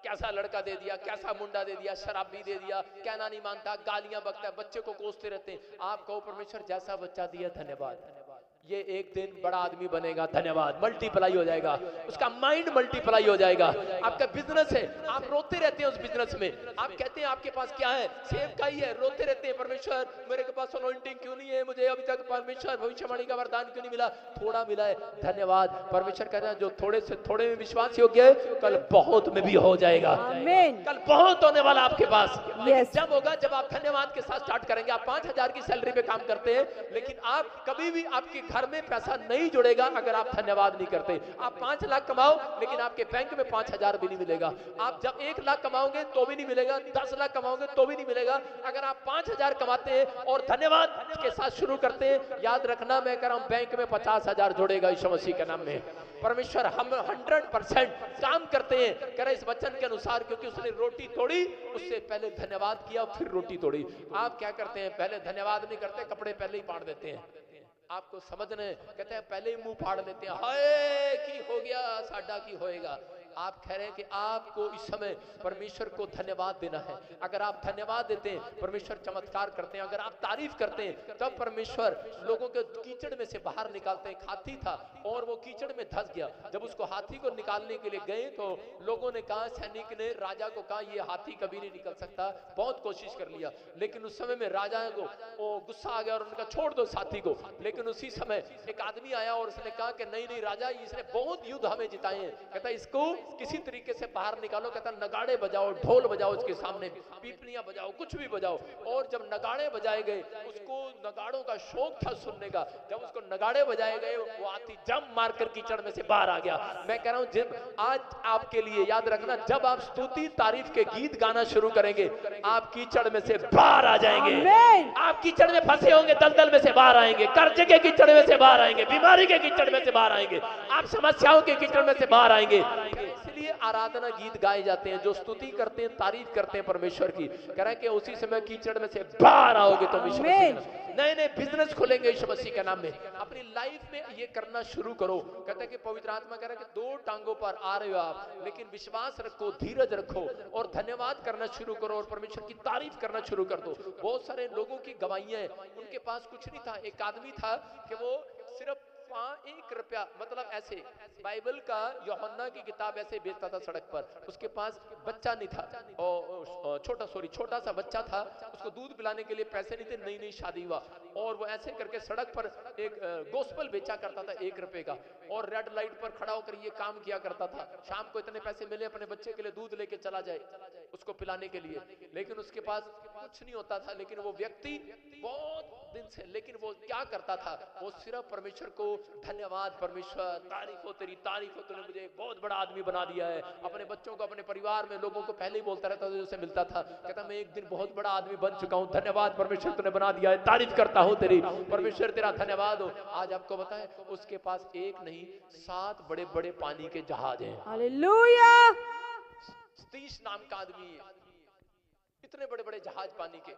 कैसा लड़का दे दिया, कैसा मुंडा दे दिया, शराबी दे दिया, कहना नहीं मानता, गालियां बकता है, बच्चे को कोसते रहते हैं। आप कहो परमेश्वर जैसा बच्चा दिया धन्यवाद, ये एक दिन बड़ा आदमी बनेगा, धन्यवाद, मल्टीप्लाई हो जाएगा, उसका माइंड मल्टीप्लाई हो जाएगा। आपका बिजनेस है, आप रोते रहते हैं उस बिजनेस में, आप कहते हैं आपके पास क्या है, सेब का ही है, रोते रहते हैं परमेश्वर मेरे के पास अनॉइंटिंग क्यों नहीं है, मुझे अभी तक परमेश्वर भविष्यवाणी का वरदान क्यों नहीं मिला, थोड़ा मिला है, धन्यवाद। परमेश्वर कहता है जो थोड़े से थोड़े में विश्वास योग्य है कल बहुत में भी हो जाएगा, कल बहुत होने वाला आपके पास। जब होगा जब आप धन्यवाद के साथ स्टार्ट करेंगे। आप 5000 की सैलरी पे काम करते हैं लेकिन आप कभी भी आपके घर में पैसा नहीं जुड़ेगा अगर आप धन्यवाद नहीं करते। आप 5 लाख कमाओ लेकिन आपके बैंक में 5000 भी नहीं मिलेगा। आप जब 1 लाख कमाओगे तो भी नहीं मिलेगा, 10 लाख कमाओगे तो भी नहीं मिलेगा। अगर आप 5000 कमाते हैं और धन्यवाद के साथ शुरू करते हैं, याद रखना मैं कह रहा हूं बैंक में 50,000 जुड़ेगा यीशु मसीह के नाम में। परमेश्वर हम 100% काम करते हैं कह रहे इस वचन के अनुसार, क्योंकि उसने रोटी तोड़ी उससे पहले धन्यवाद किया फिर रोटी तोड़ी। आप क्या करते हैं, पहले धन्यवाद नहीं करते, कपड़े पहले ही फाड़ देते हैं। आपको समझने कहते हैं पहले ही मुंह फाड़ देते हैं, हाय की हो गया साडा की होएगा। आप कह रहे हैं कि आपको इस समय परमेश्वर को धन्यवाद देना है। अगर आप धन्यवाद देते हैं परमेश्वर चमत्कार करते हैं, अगर आप तारीफ करते हैं तब परमेश्वर लोगों के कीचड़ में से बाहर निकालते हैं। हाथी था और वो कीचड़ में धंस गया, जब उसको हाथी को निकालने के लिए गए तो लोगों ने कहा, सैनिक ने राजा को कहा ये हाथी कभी नहीं निकल सकता, बहुत कोशिश कर लिया, लेकिन उस समय में राजा को गुस्सा आ गया और उनका छोड़ दो साथी को। लेकिन उसी समय एक आदमी आया और उसने कहा कि नहीं नहीं राजा, इसने बहुत युद्ध हमें जिताए हैं, कहता इसको किसी तरीके से बाहर निकालो। कहता नगाड़े बजाओ, ढोल बजाओ, इसके सामने पीपनियां बजाओ, कुछ भी बजाओ। और जब नगाड़े बजाए गए, उसको नगाड़ों का शौक था सुनने का, जब उसको नगाड़े बजाए गए वो हाथी जंप मारकर कीचड़ में से बाहर आ गया। मैं कह रहा हूं जब आज आपके लिए याद रखना, जब आप स्तुति तारीफ के गीत गाना शुरू करेंगे आप कीचड़ में से बाहर आ जाएंगे। आप कीचड़ में फंसे होंगे, दलदल में से बाहर आएंगे, कर्जे के कीचड़ में से बाहर आएंगे, बीमारी के कीचड़ में से बाहर आएंगे, आप समस्याओं के कीचड़ में से बाहर आएंगे। इसलिए आराधना गीत गाए जाते हैं जो स्तुति करते हैं, तारीफ करते हैं परमेश्वर की। कह रहे हैं कि उसी समय कीचड़ में से बाहर आओगे तो नए नए बिजनेस खोलेंगे यीशु मसीह के नाम में। अपनी लाइफ में ये करना शुरू करो। कहते हैं कि पवित्र आत्मा कह रहा है कि 2 टांगों पर आ रहे हो आप, लेकिन विश्वास रखो, धीरज रखो और धन्यवाद करना शुरू करो और परमेश्वर की तारीफ करना शुरू कर दो। बहुत सारे लोगों की गवाहियां हैं, उनके पास कुछ नहीं था। एक आदमी था कि वो सिर्फ 1 रुपया, मतलब ऐसे बाइबल का यूहन्ना की किताब ऐसे बेचता था सड़क पर। उसके पास बच्चा नहीं था, छोटा सा बच्चा था, उसको दूध पिलाने के लिए पैसे नहीं थे, नई नई शादी हुआ और वो ऐसे करके सड़क पर एक गोस्पल बेचा करता था 1 रुपए का, और रेड लाइट पर खड़ा होकर ये काम किया करता था। शाम को इतने पैसे मिले अपने बच्चे के लिए दूध लेके चला जाए। उसको पिलाने के लिए, लेकिन उसके पास कुछ नहीं होता था। लेकिन वो व्यक्ति बहुत दिन से, लेकिन वो क्या करता था, वो सिर्फ परमेश्वर को धन्यवाद परमेश्वर, तारीफ हो तेरी, तारीफ हो, तूने मुझे बहुत बड़ा आदमी बना दिया है। अपने बच्चों को, अपने परिवार में लोगों को पहले ही बोलता रहता था, उसे मिलता था, कहता मैं एक दिन बहुत बड़ा आदमी बन चुका हूं, धन्यवाद परमेश्वर तूने बना दिया है, तारीफ करता हूं तेरी, परमेश्वर तेरा धन्यवाद हो। आज आपको बताएं, उसके पास एक नहीं 7 बड़े बड़े पानी के जहाज हैं। हालेलुया। सतीश नाम का आदमी है, इतने बड़े बड़े जहाज पानी के,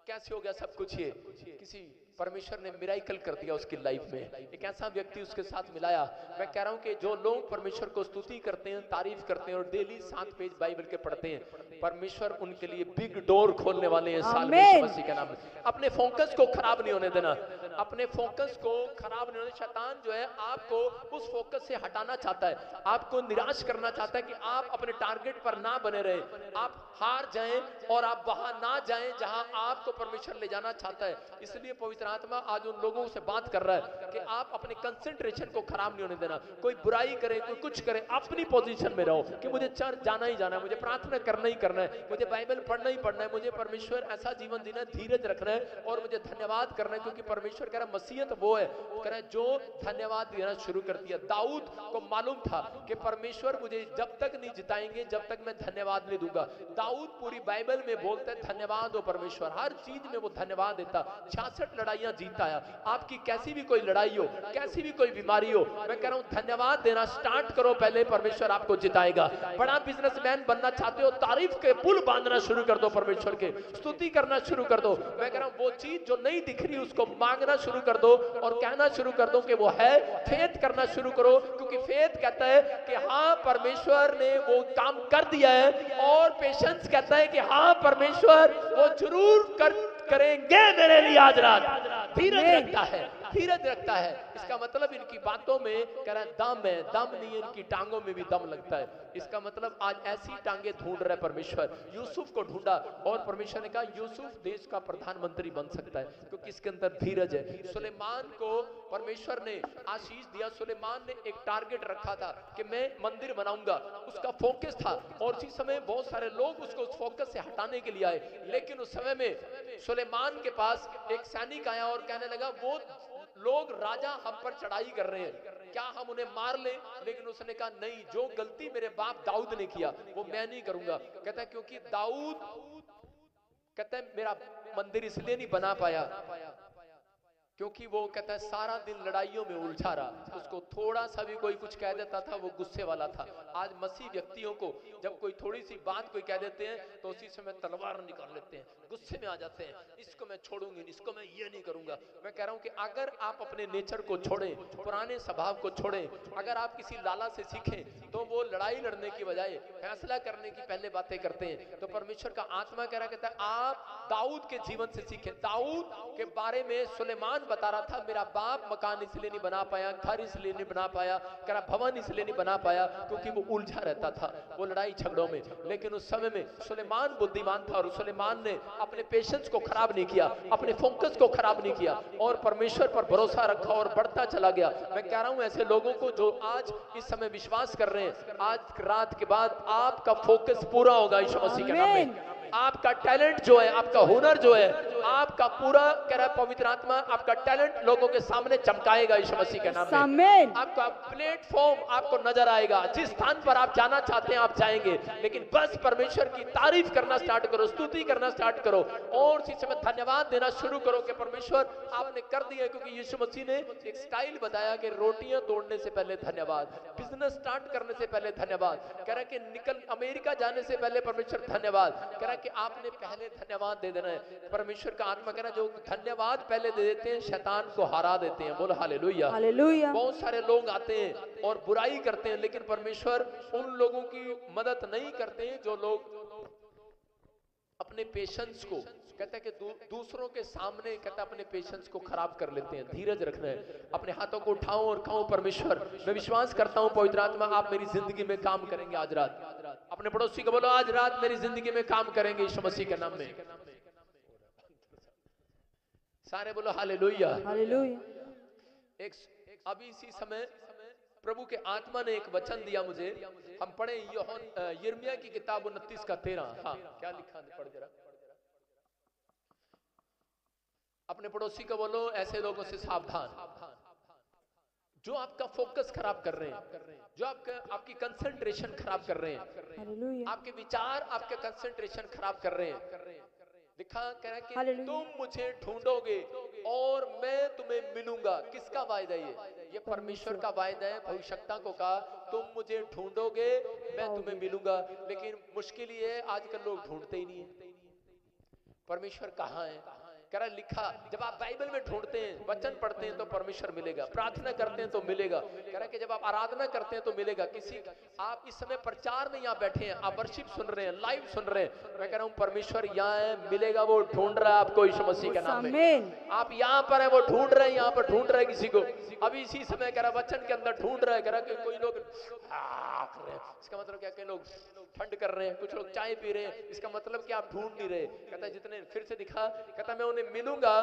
कैसे हो गया सब कुछ? ये किसी परमेश्वर ने मिराइकल कर दिया उसकी लाइफ में, एक ऐसा व्यक्ति उसके साथ मिलाया। मैं कह रहा हूं कि जो लोग परमेश्वर को स्तुति करते हैं, तारीफ करते हैं और डेली 7 पेज बाइबल के पढ़ते हैं, परमेश्वर उनके लिए बिग डोर खोलने वाले हैं साल में, यीशु मसीह के नाम में। अपने फोकस को खराब नहीं होने देना, अपने फोकस को खराब नहीं होने। शैतान जो है आपको उस फोकस से हटाना चाहता है, आपको निराश करना चाहता है कि आप अपने टारगेट पर ना बने रहे, आप हार जाएं और आप वहां ना जाएं जहां आपको परमेश्वर ले जाना चाहता है। इसलिए पवित्र आत्मा आज उन लोगों से बात कर रहा है कि आप अपने कंसंट्रेशन को खराब नहीं होने देना। कोई बुराई करे, कोई कुछ करे, अपनी पोजीशन में रहो कि मुझे चर्च जाना ही जाना है, मुझे प्रार्थना करना ही करना है, मुझे बाइबल पढ़ना ही पढ़ना है, मुझे परमेश्वर ऐसा जीवन जीना है, धीरज रखना है और मुझे धन्यवाद करना है। क्योंकि परमेश्वर कह रहा है मसीहत वो है, कह रहा है जो धन्यवाद देना शुरू कर दिया। दाऊद को मालूम था कि परमेश्वर मुझे जब तक नहीं जिताएंगे जब तक मैं धन्यवाद नहीं दूंगा। दाऊद पूरी बाइबल में बोलता है धन्यवाद हो परमेश्वर, हर चीज में वो धन्यवाद देता। 66 लड़ाइयां जीता है। आपकी कैसी भी कोई लड़ाई हो, कैसी भी कोई बीमारी हो, मैं कह रहा हूं धन्यवाद देना स्टार्ट करो, पहले परमेश्वर आपको जिताएगा। बड़ा बिजनेसमैन बनना चाहते हो, तारीफ के पुल बांधना शुरू कर दो, परमेश्वर के स्तुति करना शुरू कर दो। मैं कह रहा हूं वो चीज जो नहीं दिख रही उसको मांगना शुरू कर दो और कहना शुरू कर दो कि वो है। फेथ करना शुरू करो, क्योंकि फेथ कहता है कि हाँ परमेश्वर ने वो काम कर दिया है, और पेशेंस कहता है कि हाँ परमेश्वर वो जरूर करेंगे मेरे लिए आज रात। धीरज रखता है, धीरज रखता है। इसका मतलब इनकी बातों में कह रहा है दम है, दम नहीं है, इनकी टांगों में भी दम लगता है। इसका मतलब आज ऐसी टांगे ढूंढ रहा है परमेश्वर। यूसुफ को ढूंढा और परमेश्वर ने कहा यूसुफ देश का प्रधानमंत्री बन सकता है, क्योंकि इसके अंदर धीरज है। सुलेमान को परमेश्वर ने आशीष दिया। सुलेमान ने एक टारगेट रखा था कि मैं मंदिर बनाऊंगा, उसका फोकस था, और उसी समय बहुत सारे लोग उसको उस फोकस से हटाने के लिए आए। लेकिन उस समय में सुलेमान के पास एक सैनिक आया और कहने लगा वो लोग राजा हम पर चढ़ाई कर रहे हैं, क्या हम उन्हें मार लें? लेकिन उसने कहा नहीं, जो गलती मेरे बाप दाऊद ने किया वो मैं नहीं करूंगा। कहता है क्योंकि दाऊद कहता है मेरा मंदिर इसलिए नहीं बना पाया क्योंकि वो कहता है सारा दिन लड़ाइयों में उलझा रहा, उसको थोड़ा सा भी कोई कुछ कह देता था वो गुस्से वाला था। आज मसीह व्यक्तियों को जब कोई थोड़ी सी बात कोई कह देते हैं तो उसी समय तलवार निकाल लेते हैं, गुस्से में आ जाते हैं, इसको मैं छोड़ूंगी, इसको मैं ये नहीं करूंगा। मैं कह रहा हूं कि अगर आप अपने नेचर को छोड़ें, पुराने स्वभाव को छोड़ें, अगर आप किसी लाला से सीखें तो वो लड़ाई लड़ने की बजाय फैसला करने की पहले बातें करते हैं। तो परमेश्वर का आत्मा कह रहा कहता है आप दाऊद के जीवन से सीखें। दाऊद के बारे में सुलेमान बता रहा था मेरा बाप मकान इसलिए नहीं बना पाया, घर इसलिए नहीं बना पाया, कह रहा भवन इसलिए नहीं बना पाया क्योंकि वो उलझा रहता था वो लड़ाई झगड़ों में। लेकिन उस समय में सुलेमान बुद्धिमान था और सुलेमान ने अपने पेशेंस को खराब नहीं किया, अपने फोकस को खराब नहीं किया और परमेश्वर पर भरोसा रखा और बढ़ता चला गया। मैं कह रहा हूं ऐसे लोगों को जो आज इस समय विश्वास कर रहे हैं, आज रात के बाद आपका फोकस पूरा होगा यीशु मसीह के नाम में। आपका टैलेंट जो है, आपका हुनर जो है, आपका पूरा कह रहा है पवित्र आत्मा आपका टैलेंट लोगों के सामने चमकाएगा यीशु मसीह के नाम में। आपका प्लेटफॉर्म आपको नजर आएगा, जिस स्थान पर आप जाना चाहते हैं आप जाएंगे। लेकिन बस परमेश्वर की तारीफ करना स्टार्ट करो, स्तुति करना स्टार्ट करो और इसी समय धन्यवाद देना शुरू करो कि परमेश्वर आपने कर दिया। क्योंकि यीशु मसीह ने एक स्टाइल बताया कि रोटियां तोड़ने से पहले धन्यवाद, बिजनेस स्टार्ट करने से पहले धन्यवाद, कह रहा कि निकल अमेरिका जाने से पहले परमेश्वर धन्यवाद, कह रहा कि आपने पहले धन्यवाद दे देना है। परमेश्वर का आत्मा कह रहा जो धन्यवाद पहले दे देते हैं शैतान को हरा देते हैं। बोलो हालेलुया, हालेलुया। बहुत सारे लोग आते हैं और बुराई करते हैं, लेकिन परमेश्वर उन लोगों की मदद नहीं करते हैं जो लोग अपने पेशेंस को कहता है कि दूसरों के सामने कहता है अपने पेशेंस को खराब कर लेते हैं। धीरज रखना है, अपने हाथों को उठाओ और कहो परमेश्वर मैं विश्वास करता हूं पवित्र आत्मा आप मेरी जिंदगी में काम करेंगे आज रात। अपने पड़ोसी को बोलो आज रात मेरी जिंदगी में काम करेंगे यीशु मसीह के नाम में। सारे बोलो हालेलुया, हालेलुया। एक अभी इसी समय प्रभु के आत्मा ने एक वचन दिया मुझे, हम पढ़े यिर्मयाह की किताब 29 का 13। हाँ, क्या लिखा है पढ़ जरा। अपने पड़ोसी को बोलो ऐसे लोगों से सावधान जो आपका फोकस खराब कर रहे हैं, जो आपकी कंसंट्रेशन खराब कर रहे हैं, आपके विचार आपके कंसंट्रेशन खराब कर रहे हैं। लिखा कह रहा है कि तुम मुझे ढूंढोगे और मैं तुम्हें मिलूंगा। किसका वायदा ये परमेश्वर का वायदा है। भविष्यता को कहा तुम मुझे ढूंढोगे मैं तुम्हें मिलूंगा। लेकिन मुश्किल ये है आजकल लोग ढूंढते ही नहीं है परमेश्वर कहाँ है। कह रहा लिखा जब आप बाइबल में ढूंढते हैं, वचन पढ़ते हैं तो परमेश्वर मिलेगा, प्रार्थना करते हैं तो मिलेगा। कह रहा कि जब आप आराधना करते हैं तो मिलेगा। किसी आप इस समय प्रचार में यहाँ बैठे हैं, आप वर्शिप सुन रहे हैं, लाइव सुन रहे हैं, मैं कह रहा हूँ परमेश्वर यहाँ है, मिलेगा। वो ढूंढ रहा है आपको यीशु मसीह के नाम में। आप यहाँ पर है, वो ढूंढ रहे हैं, यहाँ पर ढूंढ रहे हैं किसी को। अभी इसी समय कह रहा वचन के अंदर ढूंढ रहा है। कह रहा कि कोई लोग इसका मतलब क्या, कई लोग ठंड कर रहे हैं, कुछ लोग चाय पी रहे हैं। इसका मतलब कि आप ढूंढ नहीं रहे। कहता जितने फिर से दिखा, कहता मैं उन्हें मिलूंगा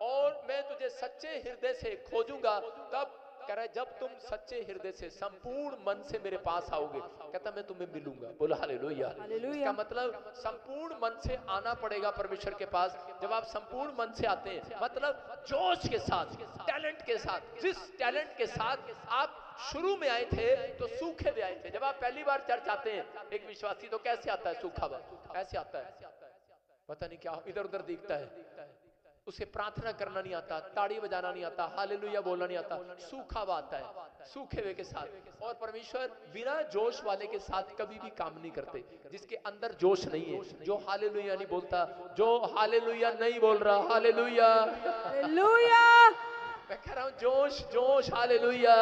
और मैं तुझे सच्चे हृदय से खोजूंगा। तब कह रहा है जब तुम सच्चे हृदय से संपूर्ण मन से मेरे पास आओगे, कहता मैं तुम्हें मिलूंगा। बोलो हालेलुया। इसका मतलब संपूर्ण मन से आना पड़ेगा परमेश्वर के पास। जब आप संपूर्ण मन से आते हैं, मतलब जोश के साथ, टैलेंट के साथ, जिस टैलेंट के साथ आप शुरू में आए थे तो सूखे में आए थे। जब आप पहली बार चर्च आते हैं एक विश्वासी तो कैसे आता है, सूखा हुआ ऐसे आता है, पता नहीं क्या इधर उधर दिखता है। उसे प्रार्थना करना नहीं आता, ताड़ी बजाना नहीं आता, हालेलुया बोलना नहीं आता, सूखा हुआ आता है, सूखे हुए के साथ। और परमेश्वर बिना जोश वाले के साथ कभी भी काम नहीं करते। जिसके अंदर जोश नहीं है, जो हालेलुया नहीं बोलता, जो हालेलुया नहीं बोल रहा, हालेलुया हालेलुया, मैं कह रहा हूं जोश जोश हालेलुया।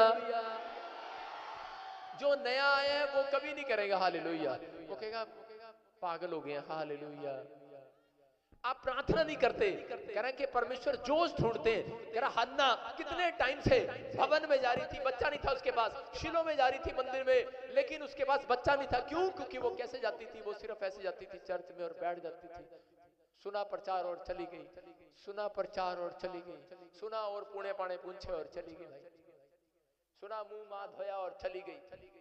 जो नया आया है वो कभी नहीं करेगा हालेलुया, वो कहेगा पागल हो गए हालेलुया। आप प्रार्थना नहीं करते। कह रहे कि परमेश्वर जोश ढूंढते हैं। कह रहा हन्ना कितने टाइम से भवन में जा रही थी, बच्चा नहीं था उसके पास, शिलो में जा रही थी मंदिर में, लेकिन उसके पास बच्चा नहीं था। क्यों? क्योंकि वो कैसे जाती थी, वो सिर्फ ऐसे जाती थी चर्च में और बैठ जाती थी। सुना प्रचार और चली गई, सुना प्रचार और चली गई, सुना और पुणे पाने पूछे और चली गई, सुना मुंह मां धोया और चली गई,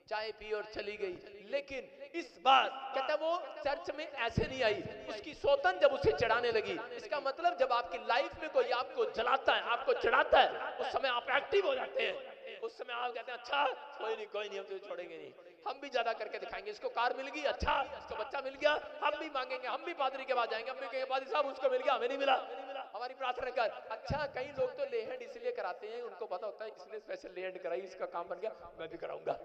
चाय पी और चली गई। लेकिन इस बार कहता वो चर्च में ऐसे नहीं आई, उसकी सौतन जब उसे चढ़ाने लगी। इसका मतलब जब आपकी लाइफ में कोई आपको जलाता है, आपको चढ़ाता है, उस समय आप एक्टिव हो जाते हैं। उस समय आप कहते हैं अच्छा कोई नहीं हम तो छोड़ेंगे नहीं, हम भी ज्यादा करके दिखाएंगे। इसको कार मिल गई, अच्छा इसको बच्चा मिल गया, हम भी मांगेंगे, हम भी पादरी के पास जाएंगे, हम भी कहेंगे पादरी साहब उसको मिल गया हमें नहीं मिला, हमारी प्रार्थना कर। अच्छा कई लोग तो लेहंड इसलिए कराते हैं, उनको पता होता है इसने स्पेशल लेहंड कराई, इसका काम बन गया मैं भी कराऊंगा।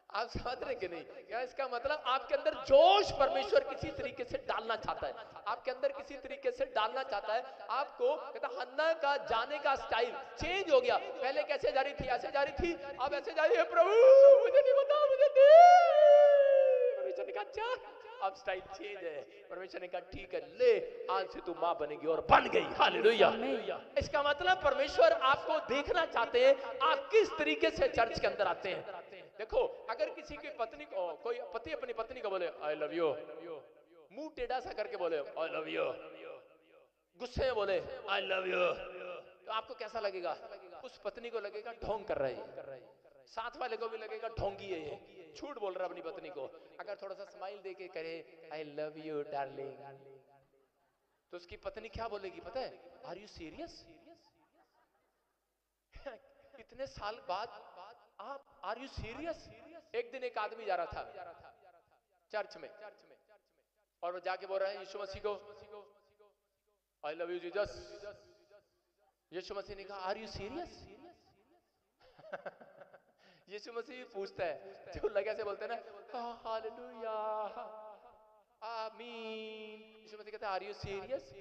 आप समझ रहे कि नहीं? क्या इसका मतलब आपके अंदर जोश परमेश्वर किसी तरीके से डालना चाहता है, आपके अंदर किसी तरीके से डालना चाहता है। आपको कहता हन्ना का जाने का स्टाइल चेंज हो गया। पहले कैसे जा रही थी, ऐसे जा रही थी, अब ऐसे जा रही है। प्रभु मुझे नहीं पता, मुझे दे। परमेश्वर ने कहा अच्छा अब स्टाइल चेंज है। परमेश्वर ने कहा ठीक है ले आज से तू मां बनेगी, और बन गई। हालेलुया। इसका मतलब परमेश्वर आपको देखना चाहते हैं आप किस तरीके से चर्च के अंदर आते हैं। देखो अगर किसी की पत्नी को, कोई पति अपनी पत्नी को बोले आई लव यू, मुंह टेढ़ा सा करके बोले आई लव यू, गुस्से में बोले आई लव यू, तो आपको कैसा लगेगा? उस पत्नी को लगेगा ढोंग कर रही है, साथ वाले को भी लगेगा ढोंगी है ये, झूठ बोल रहा अपनी पत्नी को। अगर थोड़ा सा स्माइल देके करे आई लव यू डार्लिंग, तो उसकी पत्नी क्या बोलेगी पता है? Are you serious? इतने साल बाद आप आर यू सीरियस? एक दिन एक आदमी जा रहा था चर्च में और वो जाके बोल रहा है यीशु मसीह को आई लव यू जीसस। यीशु मसीह ने कहा आर यू सीरियस? यीशु मसीह पूछता है, जो लगे से बोलते हैं ना हालेलुया आमीन, यीशु मसीह कहता है आर यू सीरियस?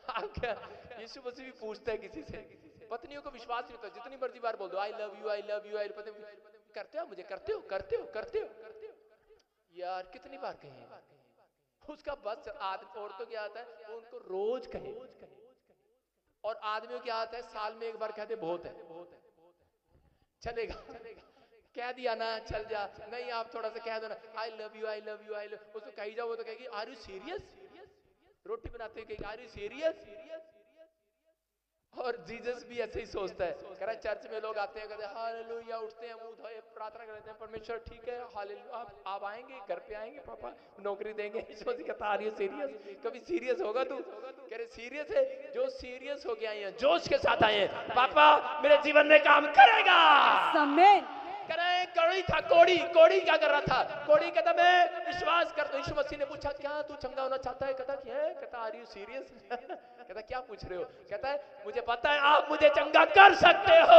आप क्या, यीशु मसीह भी पूछता है किसी से। पत्नियों को विश्वास नहीं होता, जितनी मर्जी बार बोल दो I love you I love you, करते हो मुझे, करते हो करते हो करते हो यार, कितनी बार कहें? उसका बस औरतों क्या आता है वो उनको रोज कहे, और आदमियों क्या आता है साल में एक बार कहते बहुत है, चलेगा कह दिया ना चल जा, नहीं आप थोड़ा सा कह दो ना I love you I love you I love, उसको कही जाओ वो तो कहेगी आर यू सीरियस? रोटी बनाते कहेगी आर यू सीरियस? और जीसस भी ऐसे ही सोचता है। कह रहा है चर्च में लोग आते हैं, कहते हैं हालेलुया, उठते हैं, मुंह धोए, प्रार्थना करते हैं, परमेश्वर ठीक है हालेलुया, आप आएंगे घर पे आएंगे, पापा नौकरी देंगे। यीशु मसीह कहता है सीरियस, कभी सीरियस होगा तू? कह रहे सीरियस है, जो सीरियस हो के आए हैं, जोश के साथ आए हैं, पापा मेरे जीवन में काम करेगा। कह रहे कोड़ी था, कोड़ी क्या कर रहा था? कोड़ी कहता मैं विश्वास करता हूं। यीशु मसीह ने पूछा क्या तू चंगा होना चाहता है? कहता आर यू सीरियस? कहता क्या पूछ रहे हो? कहता है मुझे पता है आप मुझे चंगा कर सकते हो।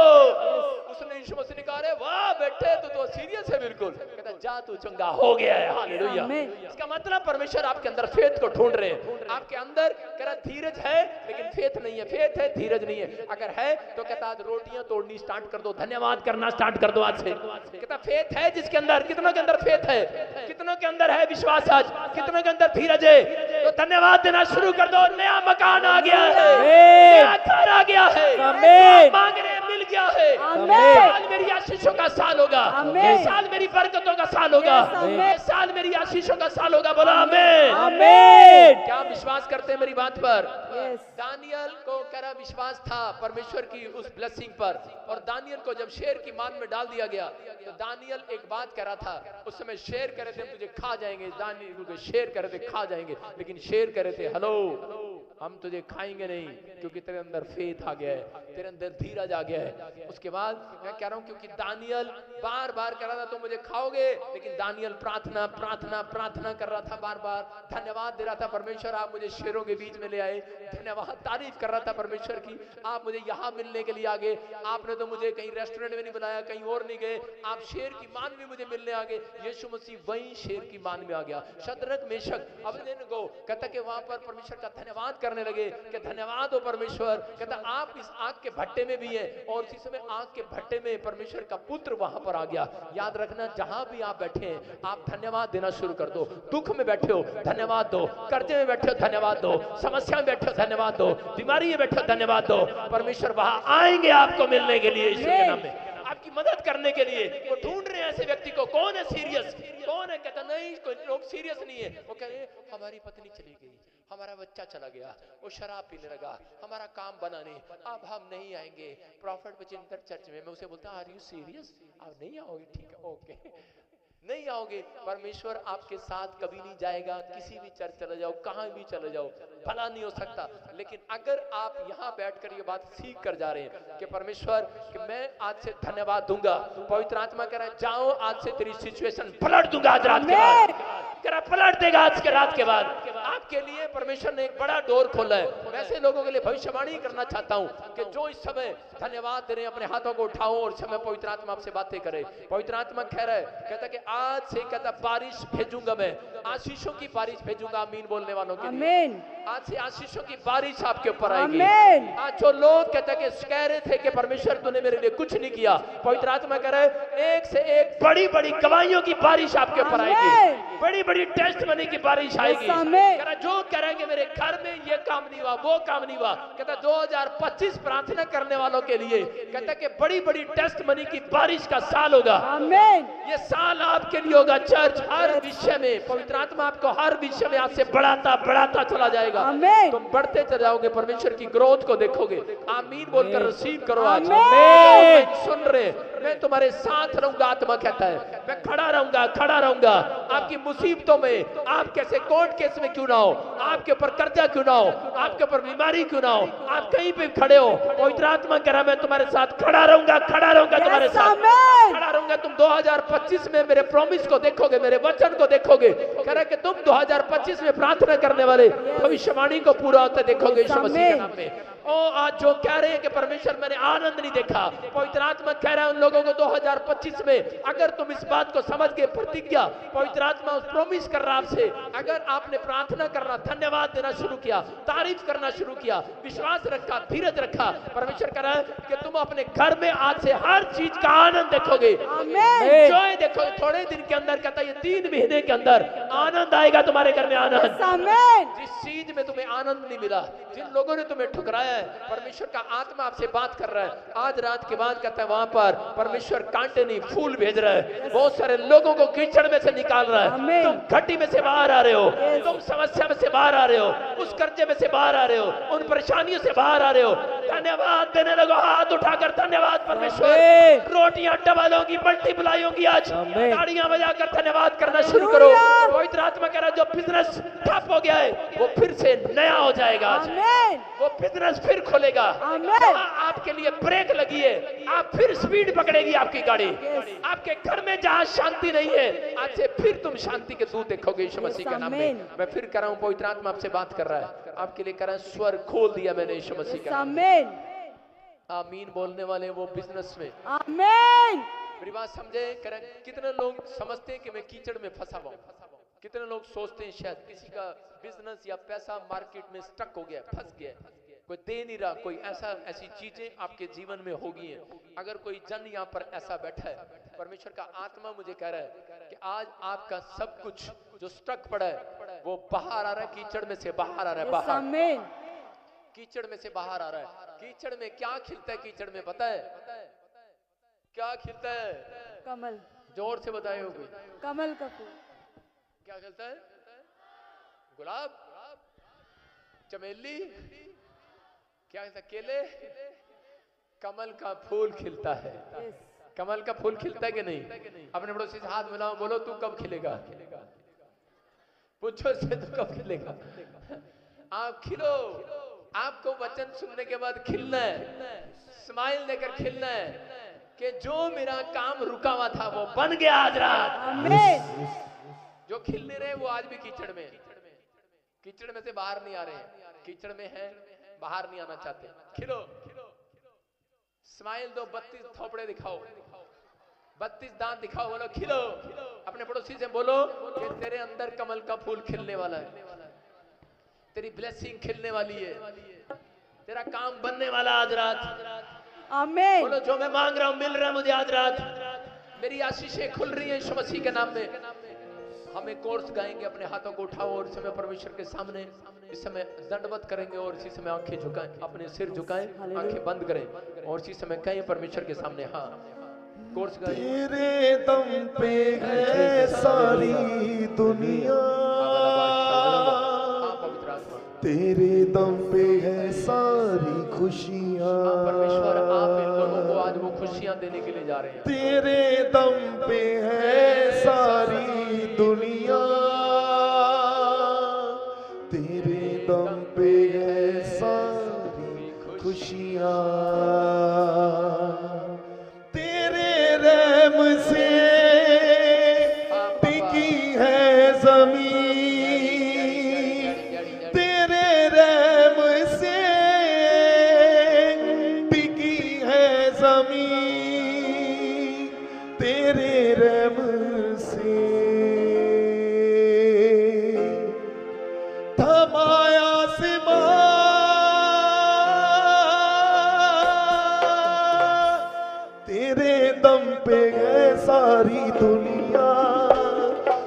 उसने यीशु मसीह ने कहा अरे वाह बेटे तू तो सीरियस है बिल्कुल। कहता जा तू चंगा हो गया है। हालेलुया। इसका मतलब परमेश्वर आपके अंदर फेथ को ढूंढ रहे हैं। आपके अंदर कह रहा धीरज है लेकिन फेथ नहीं है, फेथ है धीरज नहीं है। अगर है तो कहता आज रोटियां तोड़नी स्टार्ट कर दो, धन्यवाद करना स्टार्ट कर दो आज से। कहता फेथ है जिसके अंदर, कितनों के अंदर फेथ है, कितनों के अंदर है विश्वास, आज कितनों के अंदर धीरज है, तो धन्यवाद देना शुरू कर दो। नया मकान आ गया है, नया घर आ गया है, मांग रहे मिल गया है। ये साल मेरी आशीषों का साल होगा, ये साल मेरी बरकतों का साल होगा, ये साल मेरी आशीषों का साल होगा। बोला आमीन। क्या विश्वास करते हैं मेरी बात पर? दानियल को कह रहा विश्वास था परमेश्वर की उस ब्लेसिंग पर, और दानियल को जब शेर की मान में डाल दिया गया तो दानियल एक बात कह रहा था। उस समय शेर कह रहे थे हम तुझे खा जाएंगे, दानियल को शेर कह रहे थे खा जाएंगे, लेकिन शेर कह रहे थे हेलो हम तुझे खाएंगे नहीं, क्योंकि तेरे अंदर फेथ आ गया है, तेरे अंदर धीरज आ गया है। उसके बाद मैं कह रहा हूं क्योंकि दानियल बार बार कह रहा था तुम मुझे खाओगे, लेकिन दानियल प्रार्थना प्रार्थना प्रार्थना कर रहा था, बार बार धन्यवाद दे रहा था परमेश्वर आप मुझे शेरों के बीच में ले आए, धन्यवाद तारीफ कर रहा था परमेश्वर की आप मुझे यहाँ मिलने के लिए आ गए, आपने तो मुझे कहीं रेस्टोरेंट में नहीं बुलाया, कहीं और नहीं गए, आप शेर की मान में मुझे मिलने आ गए। यीशु मसीह वही शेर की मान में आ गया। शद्रक मेशक अबेदनगो कहता कि वहां पर परमेश्वर का धन्यवाद करने लगे कि धन्यवाद हो परमेश्वर। कहता आप इस आग के भट्टे में भी हैं, और इसी समय आग के भट्टे में परमेश्वर का पुत्र वहां पर आ गया। याद रखना जहां भी आप बैठे हैं आप धन्यवाद देना शुरू कर दो। दुख में बैठे हो धन्यवाद दो, कर्जे में बैठे हो धन्यवाद दो, समस्या में बैठे हो धन्यवाद दो, बीमारी में बैठे हो धन्यवाद दो। परमेश्वर वहां आएंगे आपको मिलने के लिए, ईश्वर के नाम में आपकी मदद करने के लिए। वो ढूंढ रहे हैं ऐसे व्यक्ति को, कौन है सीरियस, कौन है? कहता नहीं कोई लोग सीरियस नहीं है। वो कह रहे हमारी पत्नी चली गई, हमारा बच्चा चला गया, वो शराब पीने लगा, हमारा काम बना नहीं, अब हम नहीं आएंगे प्रॉफिट बचिंतर चर्च में। मैं उसे बोलता आर यू सीरियस? आप नहीं आओगे? ठीक है ओके नहीं आओगे। परमेश्वर आपके साथ कभी नहीं जाएगा, किसी भी चर्च चले जाओ, कहां भी चले जाओ, भला नहीं हो सकता। लेकिन अगर आप यहाँ बैठकर ये बात सीख कर जा रहे हैं कि परमेश्वर कि मैं आज से धन्यवाद दूंगा, पवित्र आत्मा कह रहा है जाओ आज से तेरी सिचुएशन पलट दूंगा आज रात के बाद, कह रहा पलट देगा आज के रात के बाद। आपके लिए परमेश्वर ने एक बड़ा डोर खोला है। मैं ऐसे लोगों के लिए भविष्यवाणी करना चाहता हूं कि जो इस समय धन्यवाद दे रहे हैं अपने हाथों को उठाओ और समय पवित्र आत्मा आपसे बातें करे। पवित्र आत्मा कह रहा है, कहता कि आज से कहता बारिश भेजूंगा, मैं आशीषों की बारिश भेजूंगा। आमीन बोलने वालों के लिए आज से आशीषों की बारिश आपके ऊपर आएगी। आज जो लोग कहता कि कह रहे थे कि परमेश्वर तूने मेरे लिए कुछ नहीं किया, पवित्र आत्मा कह रहा है एक से एक बड़ी बड़ी गवाहियों की बारिश आपके ऊपर आएगी, बड़ी बड़ी टेस्ट मनी की बारिश आएगी। कहता जो कह रहा है कि मेरे घर में ये काम नहीं हुआ, वो काम नहीं हुआ, कहता 2025 प्रार्थना करने वालों के लिए कहता कि बड़ी बड़ी टेस्ट मनी की बारिश का साल होगा। ये साल आपके लिए होगा। चर्च हर विषय में पवित्र आत्मा आपको हर विषय में आपसे बढ़ाता बढ़ाता चला जाएगा। तुम बढ़ते चले जाओगे, परमेश्वर की ग्रोथ को देखोगे। आमीन बोलकर रिसीव करो। आज सुन रहे मैं तुम्हारे साथ रहूंगा, आत्मा कहता है मैं खड़ा रहूंगा, खड़ा रहूंगा। आपकी मुसीबतों में, आप कैसे कोर्ट केस में क्यों ना हो, आपके ऊपर कर्जा क्यों ना हो, आपके ऊपर बीमारी क्यों ना हो, आप कहीं पे खड़े हो, पवित्र आत्मा कह रहा मैं तुम्हारे साथ खड़ा रहूंगा, खड़ा रहूंगा तुम्हारे साथ, खड़ा रहूंगा। तुम 2025 में मेरे प्रॉमिस को देखोगे, मेरे वचन को देखोगे। कह रहा कि तुम 2025 में प्रार्थना करने वाले भविष्यवाणी को पूरा होता देखोगे यीशु मसीह के नाम में। ओ आज जो कह रहे हैं कि परमेश्वर मैंने आनंद नहीं देखा, पवित्र आत्मा कह रहा है उन लोगों को 2025 में अगर तुम इस बात को समझ के प्रतिज्ञा, पवित्र आत्मा उस प्रॉमिस कर रहा आपसे, अगर आपने प्रार्थना करना, धन्यवाद देना शुरू किया, तारीफ करना शुरू किया, विश्वास रखा, धीरज रखा, परमेश्वर कह रहा है कि तुम अपने घर में आज से हर चीज का आनंद देखोगे, एंजॉय देखोगे। थोड़े दिन के अंदर कहता है ये 3 महीने के अंदर आनंद आएगा तुम्हारे घर में। आनंद जिस चीज में तुम्हें आनंद नहीं मिला, जिन लोगों ने तुम्हें ठुकराया है, परमेश्वर का आत्मा आपसे बात कर रहा है। आज रात के बाद कहता है वहां पर परमेश्वर कांटे नहीं फूल भेज रहा है, बहुत सारे लोगों को कीचड़ में से निकाल रहा है। तुम घटी में से बाहर आ रहे हो, तुम समस्या में से बाहर आ रहे हो, उस कर्जे में से बाहर आ रहे हो, उन परेशानियों से बाहर आ रहे हो। धन्यवाद देने लगो, हाथ उठाकर धन्यवाद परमेश्वर। रोटियां डबल होगी, मल्टीप्लाई होगी। आज ताड़ियां बजाकर धन्यवाद करना शुरू करो। पवित्र आत्मा कह रहा है जो बिजनेस ठप हो गया है वो फिर से नया हो जाएगा। आज वो बिजनेस फिर खोलेगा। आपके लिए ब्रेक लगी है, आप फिर स्पीड पकड़ेगी आपकी गाड़ी। आपके घर में जहां शांति नहीं है, आज से फिर तुम शांति के दूत देखोगे यीशु मसीह के नाम में। मैं फिर कह रहा हूं, पवित्र आत्मा आपसे बात कर रहा है, आपके लिए कह रहा है स्वर खोल दिया मैंने यीशु मसीह के नाम में। आमीन बोलने वाले वो बिजनेस में आमीन। मेरी बात समझे। कितने लोग समझते हैं कि मैं कीचड़ में फंसा हुआ हूं, कितने लोग सोचते हैं शायद किसी का बिजनेस या पैसा मार्केट में स्टक हो गया, फंस गया, कोई दे नहीं रहा, कोई ऐसी चीजें आपके जीवन में होगी हैं। अगर कोई जन यहाँ पर ऐसा बैठा है, परमेश्वर का आत्मा मुझे कह रहा है कि आज आपका सब कुछ जो स्टक पड़ा है वो बाहर आ रहा है, कीचड़ में से बाहर आ रहा है, बाहर कीचड़ में से बाहर आ रहा है। कीचड़ में क्या खिलता है? कीचड़ में पता है क्या खिलता है? कमल। जोर से बताए हो कोई? कमल का फूल। क्या खिलता है? गुलाब, चमेली, क्या खिलता है? केले, कमल का फूल खिलता है। कमल का फूल खिलता है कि नहीं? अपने पड़ोसी से हाथ मिलाओ, बोलो तू कब खिलेगा? पूछो से तू कब खिलेगा? आप खिलो। आपको वचन सुनने के बाद खिलना है, स्माइल देकर खिलना है कि जो मेरा काम रुका हुआ था वो बन गया आज रात। आमीन। जो खिल नहीं रहे वो आज भी कीचड़ में, कीचड़ में से बाहर नहीं आ रहे, कीचड़ में है, बाहर नहीं आना चाहते। खिलो, स्माइल दो, 32 थोपड़े दिखाओ, 32 दांत दिखाओ, बोलो खिलो। अपने पड़ोसी से बोलो कि तेरे अंदर कमल का फूल खिलने वाला है, तेरी ब्लेसिंग खिलने वाली है, तेरा काम बनने वाला आज रात। आमीन। बोलो जो मैं मांग रहा हूं मिल रहा है मुझे आज रात, मेरी आशीषें खुल रही हैं यीशु मसीह के नाम में। हम एक कोर्स गाएंगे, अपने हाथों को उठाओ और इस समय परमेश्वर के सामने इस समय दंडवत करेंगे और इसी समय आंखें झुकाएं, अपने सिर झुकाएं, आंखें बंद करें और इसी समय कहें परमेश्वर के सामने, हाँ कोर्स गाएं। तेरे दम पे है सारी दुनिया, तेरे दम पे है सारी खुशियाँ। परमेश्वर आप इन लोगों को आज वो खुशियाँ देने के लिए जा रहे हैं। तेरे दम पे है सारी दुनिया, तेरे दम पे है सारी खुशियाँ। तेरे रहम से टिकी है जमीन, तेरे रहम से थमाया आसमां, तेरे दम पे है सारी दुनिया,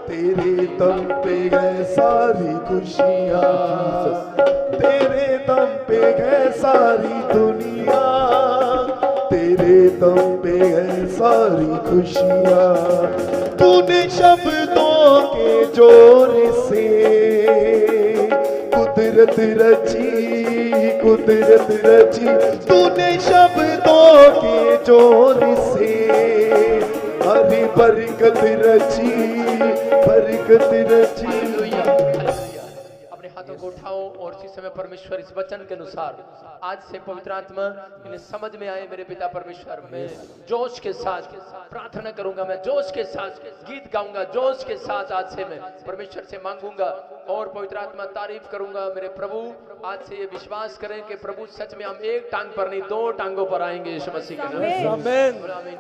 तेरे दम पे है सारी खुशियाँ। तेरे दम पे है सारी दुनिया, तेरे दम पे है सारी खुशियाँ। तूने शब्दों के जोर से कुदरत रची, कुदरत रची। तूने शब्दों के जोर से हरी बरकत रची, बरकत रची। अपने हाथों को उठाओ और इसी समय परमेश्वर इस वचन के अनुसार आज से पवित्र आत्मा इन्हें समझ में आए। मेरे पिता परमेश्वर, मैं जोश के साथ प्रार्थना करूंगा, मैं जोश के साथ गीत गाऊंगा, जोश के साथ आज से मैं परमेश्वर से मांगूंगा और पवित्र आत्मा तारीफ करूंगा। मेरे प्रभु आज से ये विश्वास करें कि प्रभु सच में हम एक टांग पर नहीं 2 टांगों पर आएंगे यीशु मसीह के नाम में। आमीन।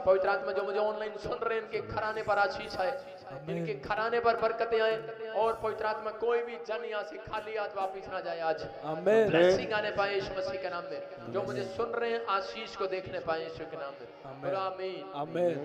पवित्र आत्मा जो मुझे ऑनलाइन सुन रहे हैं, इनके खराने पर आशीष आए, इनके खराने पर बरकतें आए और पवित्र आत्मा कोई भी जन यहाँ से खाली हाथ वापिस ना जाए। आज ब्लेसिंग आने पाए यीशु मसीह के नाम में। जो मुझे सुन रहे हैं आशीष को देखने पाए यीशु के नाम में। आमीन। आमीन।